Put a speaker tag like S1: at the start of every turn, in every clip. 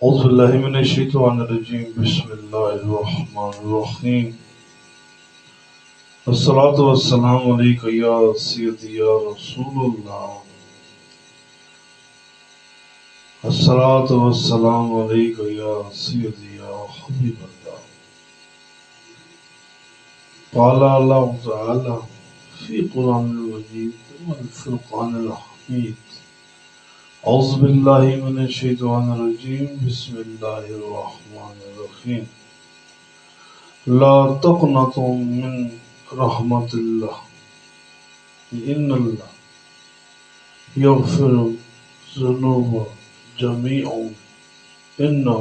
S1: أعوذ بالله من الشيطان الرجيم بسم الله الرحمن الرحيم الصلاة والسلام عليك يا سيدي يا رسول الله الصلاة والسلام عليك يا سيدي يا حبيب الله قال الله تعالى في قرآن المجيد والفرقان الحميد أعوذ بالله من الشيطان الرجيم بسم الله الرحمن الرحيم لا تقنطوا من رحمة الله إن الله يغفر الذنوب جميعا إنه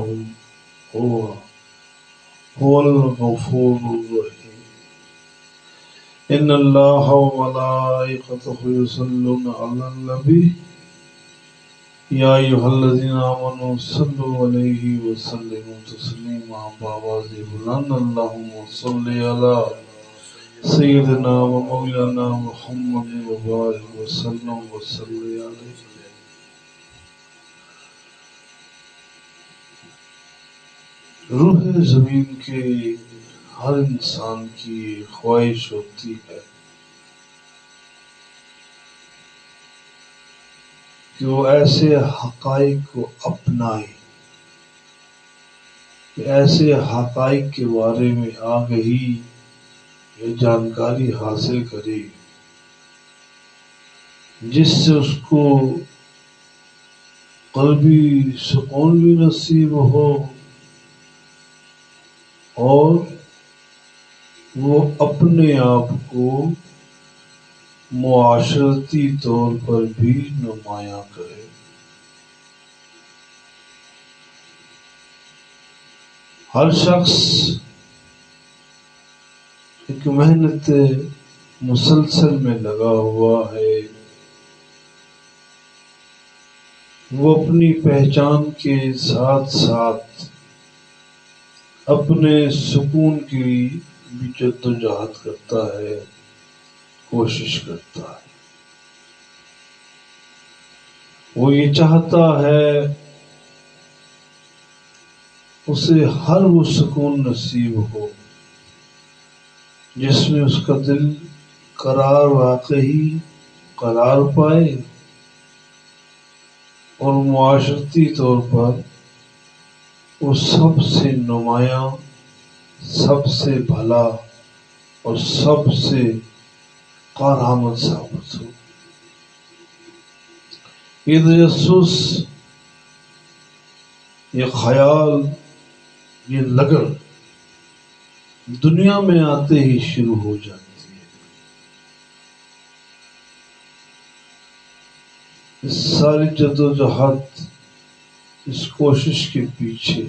S1: هو الغفور الرحيم إن الله وملائكته يصلون على النبي يا أيها الذين آمنوا صلوا عليه وسلموا تسليما بآواز بلند اللهم صل على سيدنا ومولانا محمد وبارك وسلم عليه. روح زمین کے ہر انسان کی خواہش ہوتی ہے کہ وہ ایسے حقائق کو اپنائے، کہ ایسے حقائق کے بارے میں آگہی یا جانکاری حاصل کرے جس سے اس کو قلبی سکون بھی نصیب ہو اور وہ اپنے آپ کو معاشرتی طور پر بھی نمایاں کرے۔ ہر شخص ایک محنت مسلسل میں لگا ہوا ہے، وہ اپنی پہچان کے ساتھ ساتھ اپنے سکون کی بھی جدوجہد کرتا ہے، کوشش کرتا ہے۔ وہ یہ چاہتا ہے اسے ہر وہ سکون نصیب ہو جس میں اس کا دل قرار واقعی قرار پائے اور معاشرتی طور پر وہ سب سے نمایاں، سب سے بھلا اور سب سے کارآمد ثابت ہو۔ یہ تجسس، یہ خیال، یہ لگن دنیا میں آتے ہی شروع ہو جاتی ہے۔ اس ساری جدوجہد، اس کوشش کے پیچھے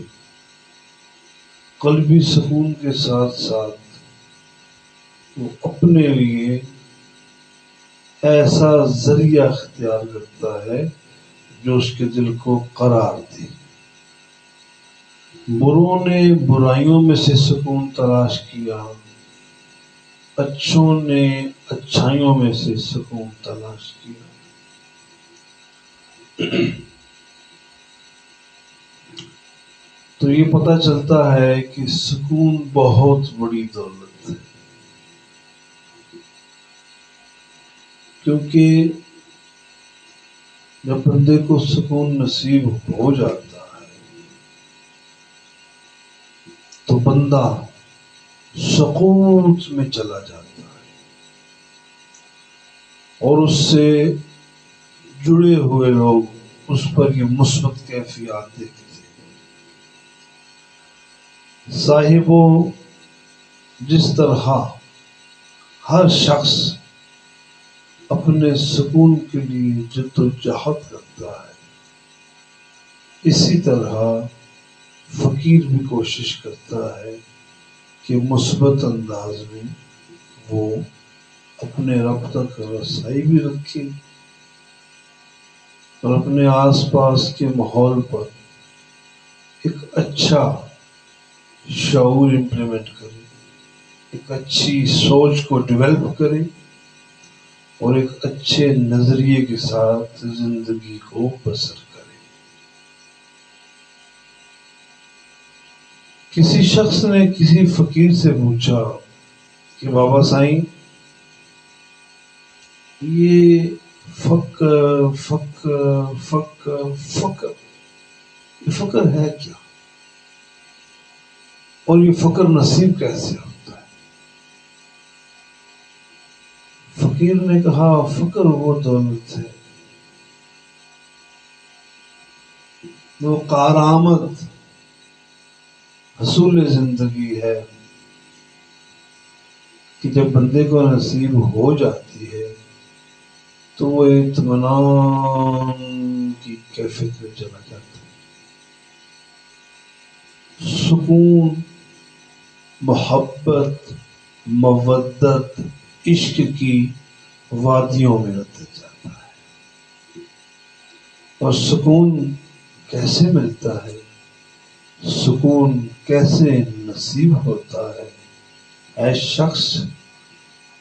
S1: قلبی سکون کے ساتھ ساتھ وہ اپنے لیے ایسا ذریعہ اختیار کرتا ہے جو اس کے دل کو قرار دے۔ بروں نے برائیوں میں سے سکون تلاش کیا، اچھوں نے اچھائیوں میں سے سکون تلاش کیا۔ تو یہ پتہ چلتا ہے کہ سکون بہت بڑی دولت ہے، کیونکہ جب بندے کو سکون نصیب ہو جاتا ہے تو بندہ سکون میں چلا جاتا ہے اور اس سے جڑے ہوئے لوگ اس پر یہ مثبت کیفیات دیکھتے ہیں۔ صاحبوں، جس طرح ہر شخص اپنے سکون کے لیے جد و جہد کرتا ہے، اسی طرح فقیر بھی کوشش کرتا ہے کہ مثبت انداز میں وہ اپنے رب تک رسائی بھی رکھے اور اپنے آس پاس کے ماحول پر ایک اچھا شعور امپلیمنٹ کرے، ایک اچھی سوچ کو ڈیولپ کرے اور ایک اچھے نظریے کے ساتھ زندگی کو بسر کرے۔ کسی شخص نے کسی فقیر سے پوچھا کہ بابا سائیں یہ فقر فقر فقر فقر یہ فقر ہے کیا، اور یہ فقر نصیب کیسے ہوتا ہے؟ فقیر نے کہا فقر وہ دولت ہے، وہ کارآمد حصول زندگی ہے کہ جب بندے کو نصیب ہو جاتی ہے تو وہ اطمینان کی کیفیت میں چلا جاتا ہے، سکون، محبت، مودت، عشق کی وادیوں میں اتر جاتا ہے۔ اور سکون کیسے ملتا ہے، سکون کیسے نصیب ہوتا ہے؟ اے شخص،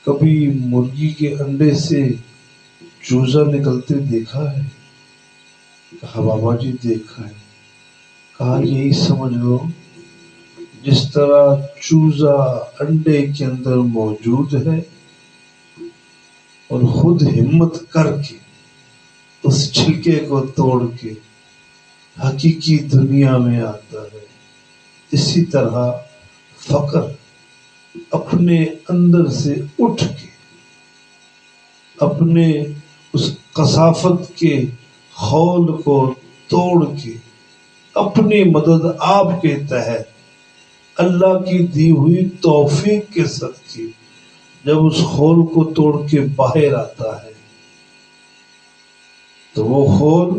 S1: کبھی مرغی کے انڈے سے چوزا نکلتے دیکھا ہے؟ کہا بابا جی دیکھا ہے۔ کہا یہی سمجھ لو جس طرح چوزا انڈے کے اندر موجود ہے اور خود ہمت کر کے اس چھلکے کو توڑ کے حقیقی دنیا میں آتا ہے، اسی طرح فقر اپنے اندر سے اٹھ کے اپنے اس کثافت کے خول کو توڑ کے اپنی مدد آپ کے تحت اللہ کی دی ہوئی توفیق کے صدقے جب اس خول کو توڑ کے باہر آتا ہے تو وہ خول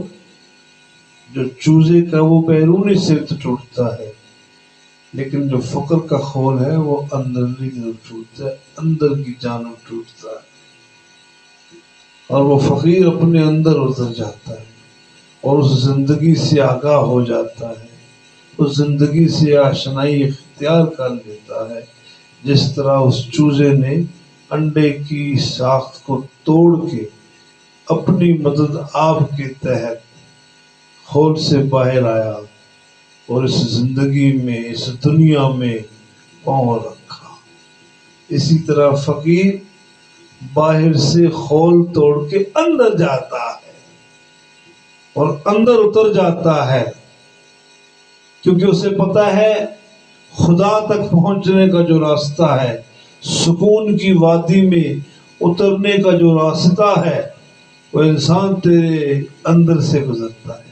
S1: جو چوزے کا وہ بیرونی سے ٹوٹتا ہے، لیکن جو فقر کا خول ہے وہ اندر کی طرف ٹوٹتا ہے، اندر کی جانب ٹوٹتا ہے، اور وہ فقیر اپنے اندر اتر جاتا ہے اور اس زندگی سے آگاہ ہو جاتا ہے، اس زندگی سے آشنائی اختیار کر لیتا ہے، جس طرح اس چوزے نے انڈے کی ساخت کو توڑ کے اپنی مدد آپ کے تحت خول سے باہر آیا اور اس زندگی میں اس دنیا میں پاؤں رکھا۔ اسی طرح فقیر باہر سے خول توڑ کے اندر جاتا ہے اور اندر اتر جاتا ہے، کیونکہ اسے پتا ہے خدا تک پہنچنے کا جو راستہ ہے، سکون کی وادی میں اترنے کا جو راستہ ہے، وہ انسان تیرے اندر سے گزرتا ہے۔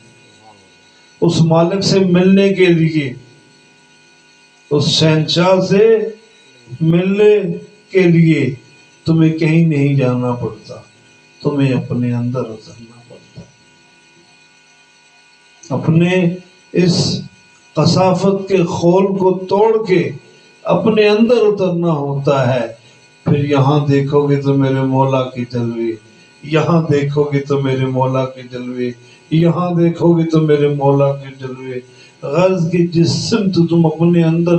S1: اس مالک سے ملنے کے لیے، اس شہنشاہ سے ملنے کے لیے تمہیں کہیں نہیں جانا پڑتا، تمہیں اپنے اندر اترنا پڑتا، اپنے اس کثافت کے خول کو توڑ کے اپنے اندر اترنا ہوتا ہے۔ پھر یہاں دیکھو گے تو میرے مولا کے جلوے، یہاں دیکھو گے تو میرے مولا کے جلوے، یہاں دیکھو گے تو میرے مولا کے جلوے، غرض کی جس سمت تم اپنے اندر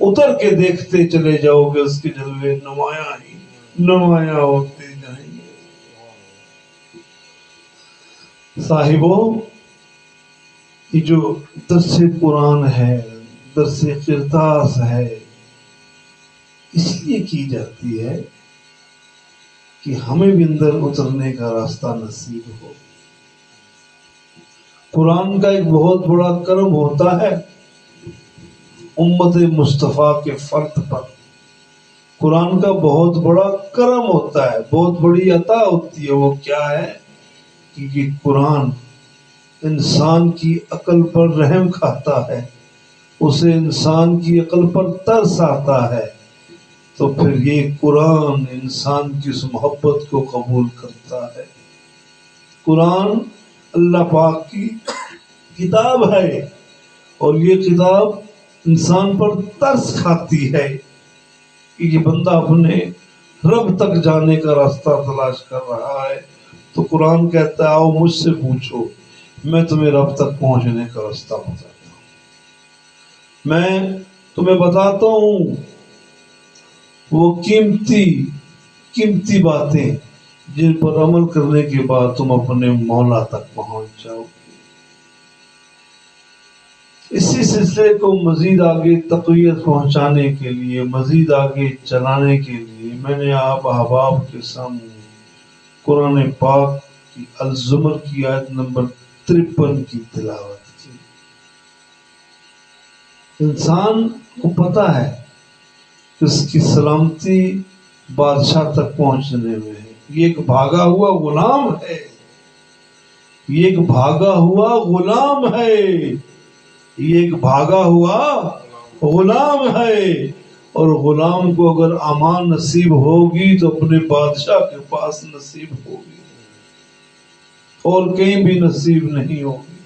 S1: اتر کے دیکھتے چلے جاؤ گے اس کے جلوے نمایاں ہی نمایاں ہوتے جائیں گے۔ صاحبوں، یہ جو درس قرآن ہے، درس قرطاس ہے، اس لیے کی جاتی ہے کہ ہمیں بھی اندر اترنے کا راستہ نصیب ہو۔ قرآن کا ایک بہت بڑا کرم ہوتا ہے امت مصطفیٰ کے فرد پر، قرآن کا بہت بڑا کرم ہوتا ہے، بہت بڑی عطا ہوتی ہے۔ وہ کیا ہے کہ یہ قرآن انسان کی عقل پر رحم کھاتا ہے، اسے انسان کی عقل پر ترس آتا ہے، تو پھر یہ قرآن انسان کی اس محبت کو قبول کرتا ہے۔ قرآن اللہ پاک کی کتاب ہے اور یہ کتاب انسان پر ترس کھاتی ہے کہ یہ بندہ اپنے رب تک جانے کا راستہ تلاش کر رہا ہے، تو قرآن کہتا ہے آؤ مجھ سے پوچھو، میں تمہیں رب تک پہنچنے کا راستہ بتاتا ہوں، میں تمہیں بتاتا ہوں وہ قیمتی باتیں جن پر عمل کرنے کے بعد تم اپنے مولا تک پہنچ جاؤ۔ اسی سلسلے کو مزید آگے تقویت پہنچانے کے لیے، مزید آگے چلانے کے لیے میں نے آپ احباب کے سامنے قرآن پاک کی الزمر کی آیت نمبر 53 کی تلاوت کی۔ انسان کو پتہ ہے کہ اس کی سلامتی بادشاہ تک پہنچنے میں ہے۔ یہ ایک بھاگا ہوا غلام ہے، یہ ایک بھاگا ہوا غلام ہے، یہ ایک بھاگا ہوا غلام ہے، اور غلام کو اگر امان نصیب ہوگی تو اپنے بادشاہ کے پاس نصیب ہوگی، اور کہیں بھی نصیب نہیں ہوگی۔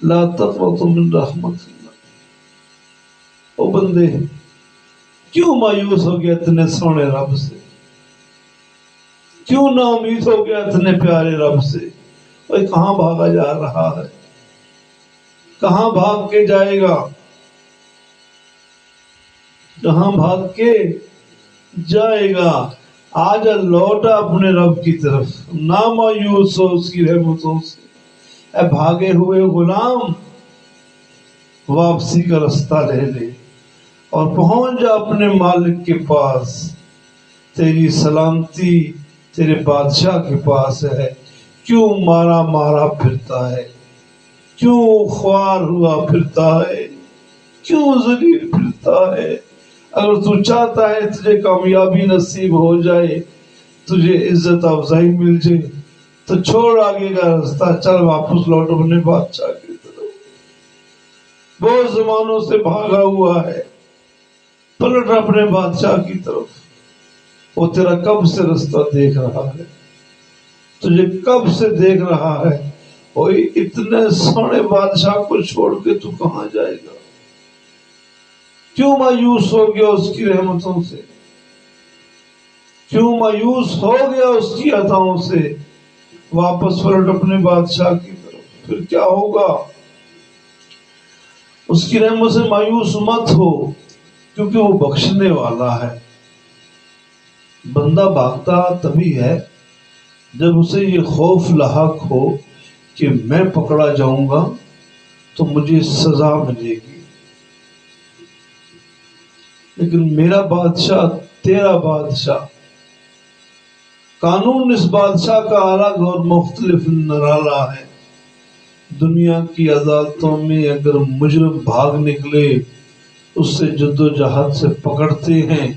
S1: لا تقنطوا من رحمت اللہ۔ او بندے کیوں مایوس ہو گیا اتنے سونے رب سے؟ کیوں نا امید ہو گیا اتنے پیارے رب سے؟ اوہ کہاں بھاگا جا رہا ہے؟ کہاں بھاگ کے جائے گا؟ کہاں بھاگ کے جائے گا؟ آج لوٹا اپنے رب کی طرف، نہ مایوس ہو اس کی رحمتوں سے۔ اے بھاگے ہوئے غلام، واپسی کا راستہ لے لے اور پہنچ جا اپنے مالک کے پاس۔ تیری سلامتی تیرے بادشاہ کے پاس ہے۔ کیوں مارا مارا پھرتا ہے؟ کیوں خوار ہوا پھرتا ہے؟ کیوں ذلیل پھرتا ہے؟ اگر تو چاہتا ہے تجھے کامیابی نصیب ہو جائے، تجھے عزت افزائی مل جائے، تو چھوڑ آگے کا راستہ، چل واپس لوٹ اپنے بادشاہ کی طرف۔ بہت زمانوں سے بھاگا ہوا ہے، پلٹ اپنے بادشاہ کی طرف۔ وہ تیرا کب سے راستہ دیکھ رہا ہے، تجھے کب سے دیکھ رہا ہے۔ اور اتنے سونے بادشاہ کو چھوڑ کے تو کہاں جائے گا؟ کیوں مایوس ہو گیا اس کی رحمتوں سے؟ کیوں مایوس ہو گیا اس کی عطاؤں سے؟ واپس پلٹ اپنے بادشاہ کی طرف، پھر کیا ہوگا؟ اس کی رحمت سے مایوس مت ہو، کیونکہ وہ بخشنے والا ہے۔ بندہ بھاگتا تبھی ہے جب اسے یہ خوف لاحق ہو کہ میں پکڑا جاؤں گا تو مجھے سزا ملے گی، لیکن میرا بادشاہ، تیرا بادشاہ، قانون اس بادشاہ کا الگ اور مختلف نرالا ہے۔ دنیا کی عدالتوں میں اگر مجرم بھاگ نکلے، اس سے جدوجہد سے پکڑتے ہیں،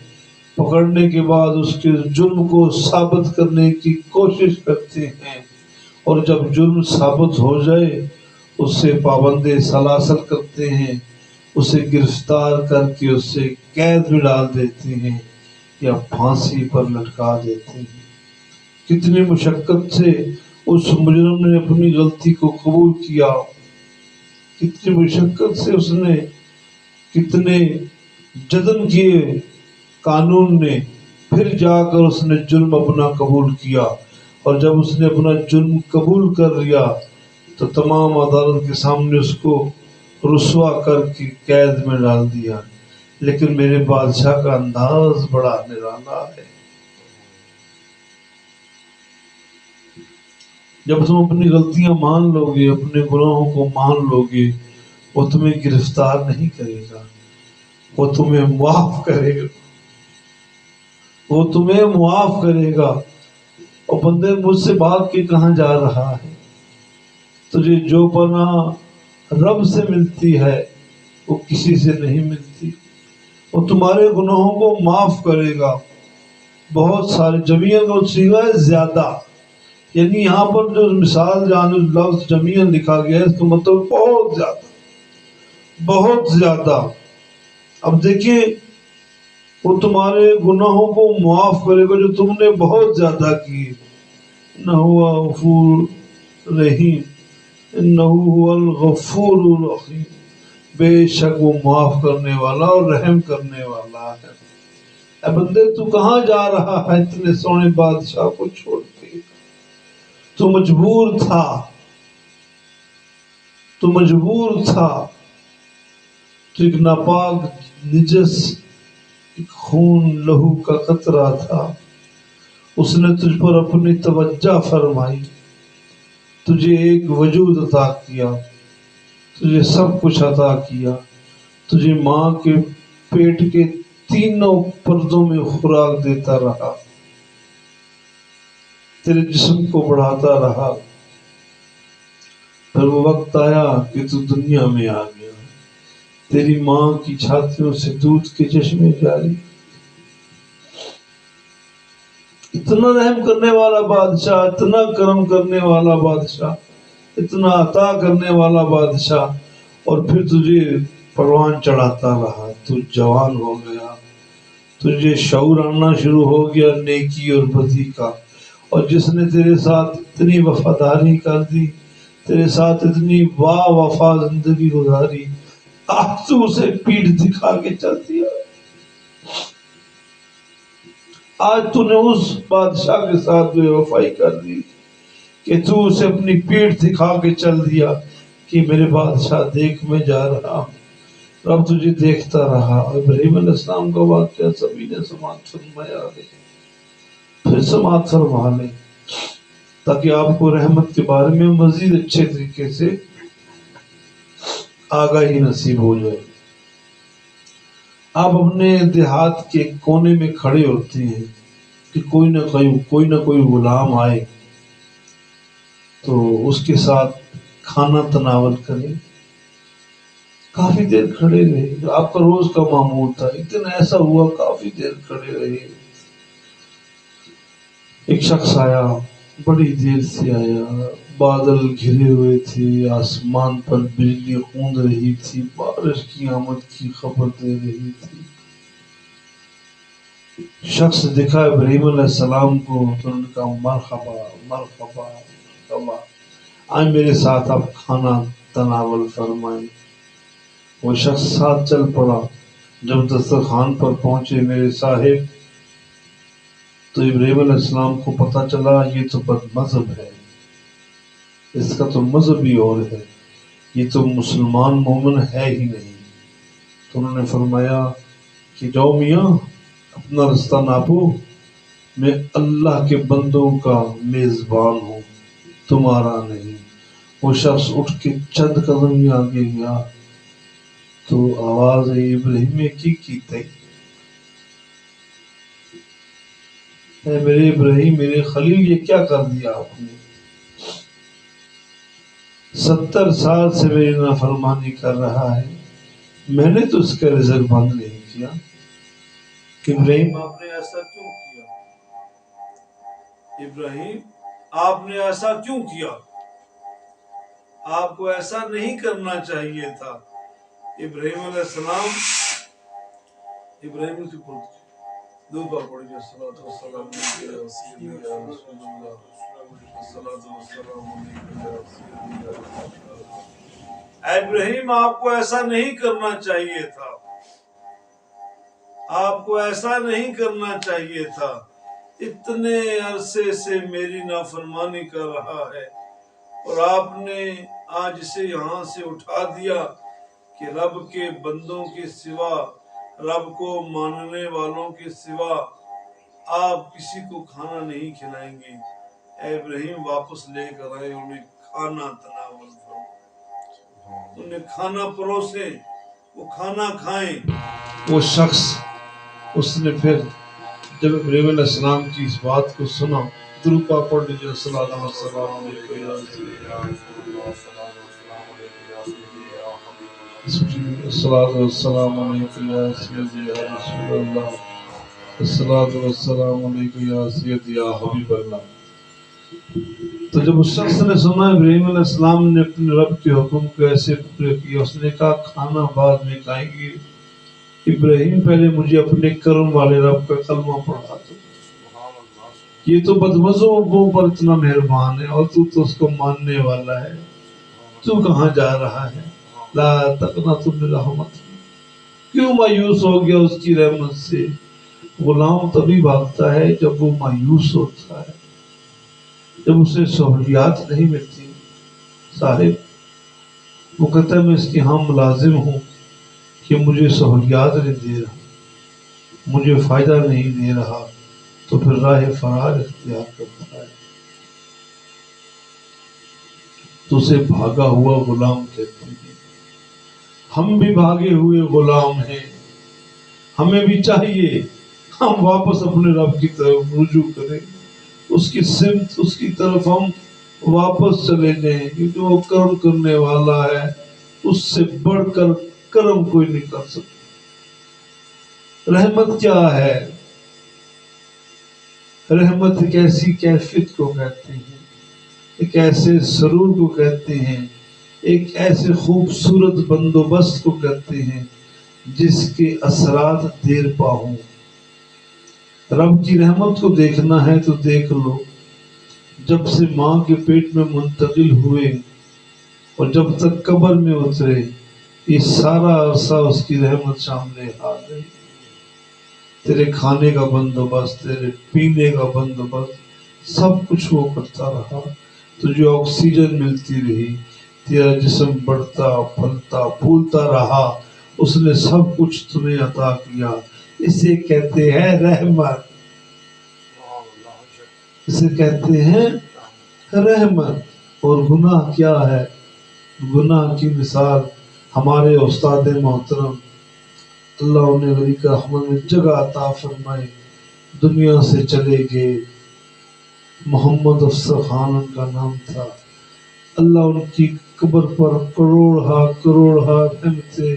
S1: پکڑنے کے بعد اس کے جرم کو ثابت کرنے کی کوشش کرتے ہیں، اور جب جرم ثابت ہو جائے اس سے پابند سلاسل کرتے ہیں، اسے گرفتار کر کے اسے قید میں ڈال دیتے ہیں یا پھانسی پر لٹکا دیتے ہیں۔ کتنی مشقت سے اس مجرم نے اپنی غلطی کو قبول کیا، کتنی مشقت سے اس نے، کتنے جتن کیے قانون نے، پھر جا کر اس نے جرم اپنا قبول کیا، اور جب اس نے اپنا جرم قبول کر لیا تو تمام عدالت کے سامنے اس کو رسوا کر کے قید میں ڈال دیا۔ لیکن میرے بادشاہ کا انداز بڑا نرالا ہے۔ جب تم اپنی غلطیاں مان لو گے، اپنے گناہوں کو مان لو گے، وہ تمہیں گرفتار نہیں کرے گا، وہ تمہیں معاف کرے گا، وہ تمہیں معاف کرے گا۔ اور بندے مجھ سے بھاگ کے کہاں جا رہا ہے؟ تجھے جو پناہ رب سے ملتی ہے وہ کسی سے نہیں ملتی۔ وہ تمہارے گناہوں کو معاف کرے گا۔ بہت سارے جمیعن کو سوائے زیادہ، یعنی یہاں پر جو مثال جانب لفظ جمیعن لکھا گیا ہے اس کا مطلب بہت زیادہ، بہت زیادہ۔ اب دیکھیں، وہ تمہارے گناہوں کو معاف کرے گا جو تم نے بہت زیادہ کیے۔ انہ ہوا غفور رحیم، انہ ہوا الغفور الرحیم، بے شک وہ معاف کرنے والا اور رحم کرنے والا ہے۔ اے بندے تو کہاں جا رہا ہے اتنے سونے بادشاہ کو چھوڑ کے؟ تو مجبور تھا، تو مجبور تھا، تو ایک ناپاک نجس، ایک خون لہو کا قطرہ تھا۔ اس نے تجھ پر اپنی توجہ فرمائی، تجھے ایک وجود عطا کیا، تجھے سب کچھ عطا کیا، تجھے ماں کے پیٹ کے تینوں پردوں میں خوراک دیتا رہا، تیرے جسم کو بڑھاتا رہا، پھر وہ وقت آیا کہ تو دنیا میں آ گیا، تیری ماں کی چھاتیوں سے دودھ کے چشمے جاری۔ اتنا رحم کرنے والا بادشاہ، اتنا کرم کرنے والا بادشاہ، اتنا عطا کرنے والا بادشاہ، اور پھر تجھے پروان چڑھاتا رہا، تو جوان ہو گیا، تجھے شعور آنا شروع ہو گیا نیکی اور بدی کا، اور جس نے تیرے ساتھ اتنی وفاداری کر دی، تیرے ساتھ اتنی وفا زندگی گزاری، آج تو اسے پیٹھ دکھا کے چل دیا۔ آج تو نے اس بادشاہ کے ساتھ بے وفائی کر دی کہ تو اسے اپنی پیٹھ دکھا کے چل دیا کہ میرے بادشاہ دیکھ میں جا رہا ہوں۔ رب تجھے دیکھتا رہا۔ ابراہیم علیہ السلام کا واقعہ سبھی نے سماعت فرمایا ہے، پھر سماعت فرما لیں تاکہ آپ کو رحمت کے بارے میں مزید اچھے طریقے سے آگاہی نصیب ہو جائے۔ آپ اپنے دیہات کے کونے میں کھڑے ہوتے ہیں کہ کوئی نہ کوئی غلام آئے تو اس کے ساتھ کھانا تناول کریں، کافی دیر کھڑے رہے، آپ کا روز کا معمول تھا، ایک دن ایسا ہوا کافی دیر کھڑے رہے، ایک شخص آیا، بڑی دیر سے آیا، بادل گھرے ہوئے تھے، آسمان پر بجلی گونج رہی تھی، بارش کی آمد کی خبر دے رہی تھی۔ شخص دکھا ابراہیم علیہ السلام کو تو انہوں نے کہا مرحبا مرحبا مرحبا، آئے میرے ساتھ آپ کھانا تناول فرمائیں۔ وہ شخص ساتھ چل پڑا، جب دسترخوان پر پہنچے میرے صاحب تو ابراہیم علیہ السلام کو پتہ چلا یہ تو بد مذہب ہے، اس کا تو مذہب ہی اور ہے، یہ تو مسلمان مومن ہے ہی نہیں۔ تو انہوں نے فرمایا کہ جاؤ میاں اپنا رستہ ناپو، میں اللہ کے بندوں کا میزبان ہوں، تمہارا نہیں۔ وہ شخص اٹھ کے چند قدم ہی آگے گیا تو آواز آئی ابراہیم کی کیتے، اے میرے ابراہیم میرے خلیل یہ کیا کر دیا آپ نے؟ 70 سال سے میری نافرمانی کر رہا ہے، میں نے تو اس کا رزق بند نہیں کیا۔ ابراہیم آپ نے ایسا کیوں کیا؟ ابراہیم آپ نے ایسا کیوں کیا؟ آپ کو ایسا نہیں کرنا چاہیے تھا۔ ابراہیم علیہ السلام ابراہیم کی پڑھ دو بار پڑھیے، الصلوۃ والسلام علیہ یا سیدنا یا رسول اللہ، الصلوۃ والسلام علیہ یا سیدنا یا رسول اللہ۔ اے ابراہیم آپ کو ایسا نہیں کرنا چاہیے تھا، آپ کو ایسا نہیں کرنا چاہیے تھا، اتنے عرصے سے میری نافرمانی کر رہا ہے اور آپ نے آج اسے یہاں سے اٹھا دیا کہ رب کے بندوں کے سوا، رب کو ماننے والوں کے سوا آپ کسی کو کھانا نہیں کھلائیں گے۔ اے ابراہیم واپس لے کر آئے، انہیں کھانا تناول کرو، انہیں کھانا پروسیں، وہ کھانا کھائیں۔ وہ شخص اس نے پھر جب ابراہیم علیہ السلام کی اس بات کو سنا، درود پاک پڑھ لیجیے، الصلوۃ والسلام علیکم یا رسول اللہ، الصلوۃ والسلام علیکم یا سیدی یا رسول اللہ، الصلوۃ والسلام علیکم یا سیدی یا حبیب اللہ۔ تو جب اس شخص نے سنا ابراہیم علیہ السلام نے اپنے رب کے حکم کو ایسے پورے کیا، اس نے کہا کھانا بعد میں کھائیں گے، ابراہیم پہلے مجھے اپنے کرم والے رب کا کلمہ پڑھا دو، یہ تو بدمزوں پر اتنا مہربان ہے اور تو اس کو ماننے والا ہے، تو کہاں جا رہا ہے؟ لا تقنط من رحمت، کیوں مایوس ہو گیا اس کی رحمت سے؟ غلام تبھی بھاگتا ہے جب وہ مایوس ہوتا ہے، جب اسے سہولیات نہیں ملتی۔ صاحب وہ کہتا ہے میں اس کے ہاں ملازم ہوں کہ مجھے سہولیات نہیں دے رہا، مجھے فائدہ نہیں دے رہا، تو پھر راہ فرار اختیار کرتا ہے، تو اسے بھاگا ہوا غلام کہتے ہیں۔ ہم بھی بھاگے ہوئے غلام ہیں، ہمیں بھی چاہیے ہم واپس اپنے رب کی طرف رجوع کریں، اس کی سمت، اس کی طرف ہم واپس چلے جائیں، کیونکہ وہ کرم کرنے والا ہے، اس سے بڑھ کر کرم کوئی نہیں کر سکتا۔ رحمت کیا ہے؟ رحمت ایک ایسی کیفیت کو کہتے ہیں، ایک ایسے سرور کو کہتے ہیں، ایک ایسے خوبصورت بندوبست کو کہتے ہیں جس کے اثرات دیر پا ہوں۔ رب کی رحمت کو دیکھنا ہے تو دیکھ لو، جب سے ماں کے پیٹ میں منتقل ہوئے اور جب تک قبر میں اترے، یہ سارا عرصہ اس کی رحمت سامنے آ گئی۔ تیرے کھانے کا بندوبست، تیرے پینے کا بندوبست، سب کچھ وہ کرتا رہا، تجھے آکسیجن ملتی رہی، تیرا جسم بڑھتا پھلتا پھولتا رہا، اس نے سب کچھ تمہیں عطا کیا۔ اسے کہتے ہیں رحمت، اسے کہتے ہیں رحمت۔ اور گناہ کیا ہے؟ گناہ کی مثال ہمارے استاد محترم اللہ انہیں غریق رحمت میں جگہ عطا فرمائے، دنیا سے چلے گئے، محمد افسر خان ان کا نام تھا۔ اللہ ان کی قبر پر کروڑ رحمتیں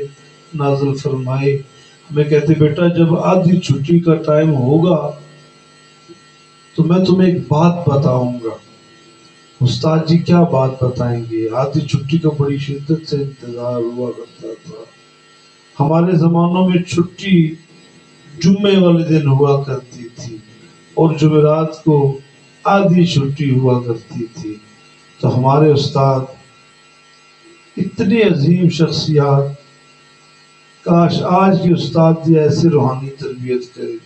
S1: نازل فرمائے۔ ہمیں کہتے بیٹا جب آدھی چھٹی کا ٹائم ہوگا تو میں تمہیں ایک بات بتاؤں گا۔ استاد جی کیا بات بتائیں گے؟ آدھی چھٹی کا بڑی شدت سے انتظار ہوا کرتا تھا۔ ہمارے زمانوں میں چھٹی جمعے والے دن ہوا کرتی تھی اور جمعرات کو آدھی چھٹی ہوا کرتی تھی۔ تو ہمارے استاد اتنے عظیم شخصیات، کاش آج کے استاد بھی ایسے روحانی تربیت کرے۔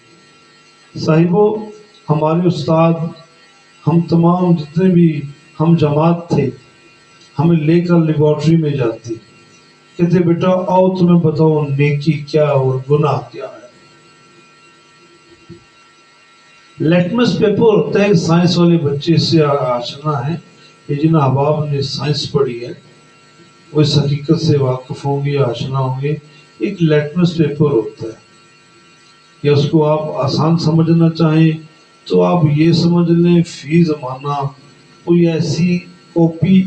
S1: صاحبوں، ہمارے استاد، ہم تمام جتنے بھی ہم جماعت تھے، ہمیں لے کر لیبارٹری میں جاتے، کہتے بیٹا آؤ تمہیں بتاؤ نیکی کیا اور گناہ کیا ہے۔ لیٹمس پیپر ہوتا ہے، سائنس والے بچے سے آشنا ہے، یہ جن احباب نے سائنس پڑھی ہے وہ اس حقیقت سے واقف ہوں گے، آشنا ہوں گے۔ ایک لیٹمس پیپر ہوتا ہے، یا اس کو آپ آسان سمجھنا چاہیں تو آپ یہ سمجھ لیں فی زمانہ کوئی ایسی کاپی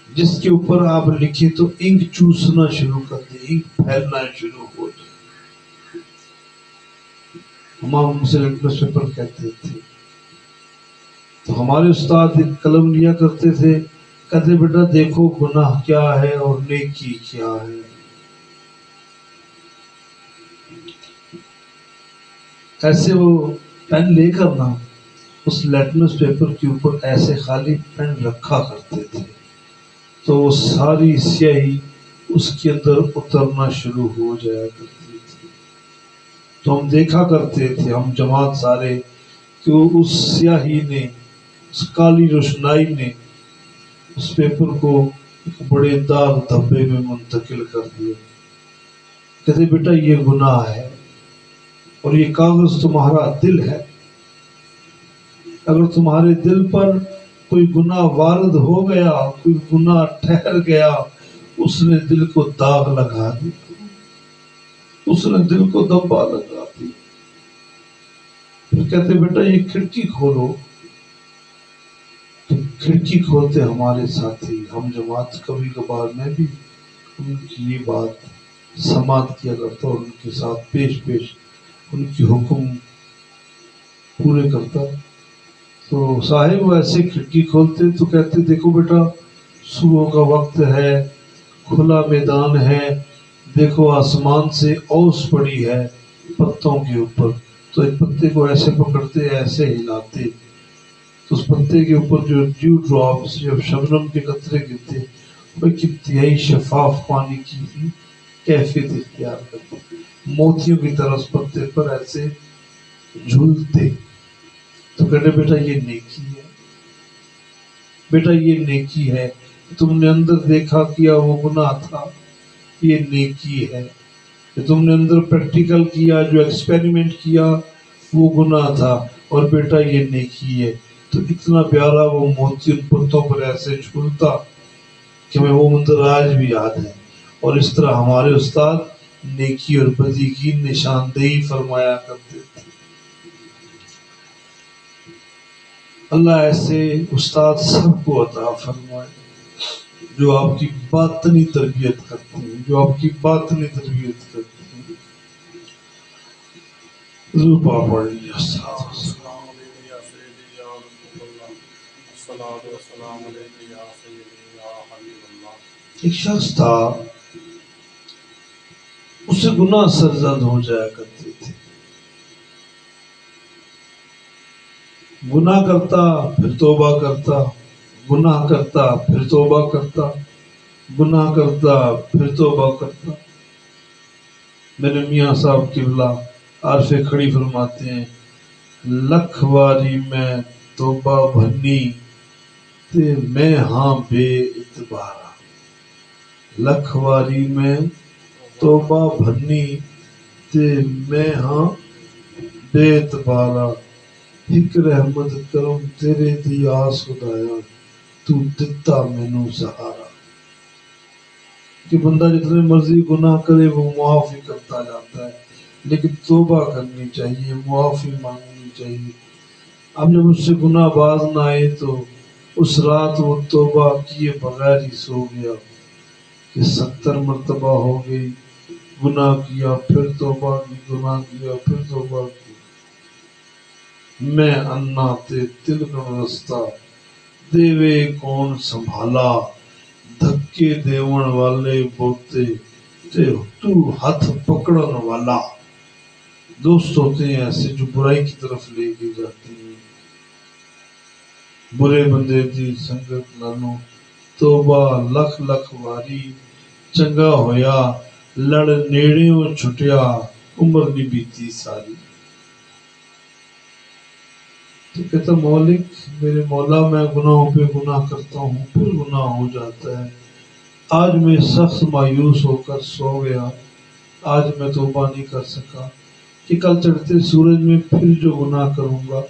S1: جس کے اوپر آپ لکھیں تو انک چوسنا شروع کر دے، انک پھیلنا شروع ہو جائے، ہم اسے لیٹمس پیپر کہتے تھے۔ تو ہمارے استاد ایک قلم لیا کرتے تھے، کہتے بیٹا دیکھو گناہ کیا ہے اور نیکی کیا ہے۔ ایسے وہ پین لے کر نا اس لیٹمس پیپر کے اوپر ایسے خالی پین رکھا کرتے تھے تو وہ ساری سیاہی اس کے اندر اترنا شروع ہو جایا کرتی تھی۔ تو ہم دیکھا کرتے تھے، ہم جماعت سارے، کہ اس سیاہی نے، اس کالی روشنائی نے اس پیپر کو ایک بڑے داغ دھبے میں منتقل کر دیا۔ کہتے بیٹا یہ گناہ ہے اور یہ کاغذ تمہارا دل ہے، اگر تمہارے دل پر کوئی گناہ وارد ہو گیا، کوئی گناہ ٹھہر گیا، اس نے دل کو داغ لگا دی، اس نے دل کو دبا لگا دی۔ پھر کہتے بیٹا یہ کھڑکی کھولو، تو کھڑکی کھولتے ہمارے ساتھی، ہم جماعت، کبھی کبھار میں بھی ان کی یہ بات سماعت کیا کرتا اور ان کے ساتھ پیش ان کی حکم پورے کرتا۔ تو صاحب وہ ایسے کھڑکی کھولتے تو کہتے دیکھو بیٹا صبح کا وقت ہے، کھلا میدان ہے، دیکھو آسمان سے اوس پڑی ہے پتوں کے اوپر، تو ایک پتے کو ایسے پکڑتے ایسے ہلاتے تو اس پتے کے اوپر جو ڈیو ڈراپس، جب شبنم کے قطرے گرتے وہ ایک انتہائی شفاف پانی کی کیفیت اختیار کرتے، موتیوں کی طرح اس پتے پر ایسے جھولتے۔ تو کہتے بیٹا یہ نیکی ہے، بیٹا یہ نیکی ہے، تم نے اندر دیکھا کیا وہ گناہ تھا، یہ نیکی ہے، کہ تم نے اندر پریکٹیکل کیا، جو ایکسپیریمنٹ کیا وہ گناہ تھا، اور بیٹا یہ نیکی ہے۔ تو اتنا پیارا وہ موتی ان پتوں پر ایسے جھولتا کہ ہمیں وہ منظر آج بھی یاد ہے۔ اور اس طرح ہمارے استاد نیکی اور بدی کی نشاندہی فرمایا کرتے تھے۔ اللہ ایسے استاد سب کو عطا فرمائے جو آپ کی باطنی تربیت کرتے ہیں، جو آپ کی باطنی تربیت کرتے ہیں۔ حضور پاک پڑھ لیجیے۔
S2: السلام علیکم یا سیدی یا رسول اللہ، الصلاۃ والسلام علیکم یا سیدی یا حبیب اللہ۔
S1: ایک شخص تھا، اس سے گناہ سرزد ہو جایا کرتے تھے، گناہ کرتا پھر توبہ کرتا، گناہ کرتا پھر توبہ کرتا، گناہ کرتا پھر توبہ کرتا۔ میرے میاں صاحب قبلہ عارف کھڑی فرماتے ہیں، لکھ واری میں توبہ بھنی تے میں ہاں بے اعتبارا۔ لکھ واری میں توبہ بھنی تے میں ہاں بے اعتبارا۔ ایک رحمت کرم تیرے دی آس خدایا، تو دتا مینوں سہارا۔ کہ بندہ جتنے مرضی گناہ کرے وہ معافی کرتا جاتا ہے، لیکن توبہ کرنی چاہیے، معافی مانگنی چاہیے۔ اب جب اس سے گناہ باز نہ آئے تو اس رات وہ توبہ کیے بغیر ہی سو گیا کہ 70 مرتبہ ہو گئی، گناہ کیا پھر توبہ کی، گناہ کیا پھر توبہ کی۔ میں انا تے تلکن رستہ دیوے کون سنبھالا، دھکے دیون والے بولتے تے تو ہاتھ پکڑن والا۔ دوست ہوتے ہیں ایسے جو برائی کی طرف لے کے جاتے ہیں، برے بندے دی سنگت نانو توبہ لکھ لکھ واری، چنگا ہویا لڑ نیڑیوں چھٹیا، عمر نہیں بیتی ساری۔ تو کہتا مولک میرے مولا، میں گناہوں پہ گناہ کرتا ہوں، پھر گناہ ہو جاتا ہے۔ آج میں سخت مایوس ہو کر سو گیا، آج میں توبہ نہیں کر سکا کہ کل چڑھتے سورج میں پھر جو گناہ کروں گا۔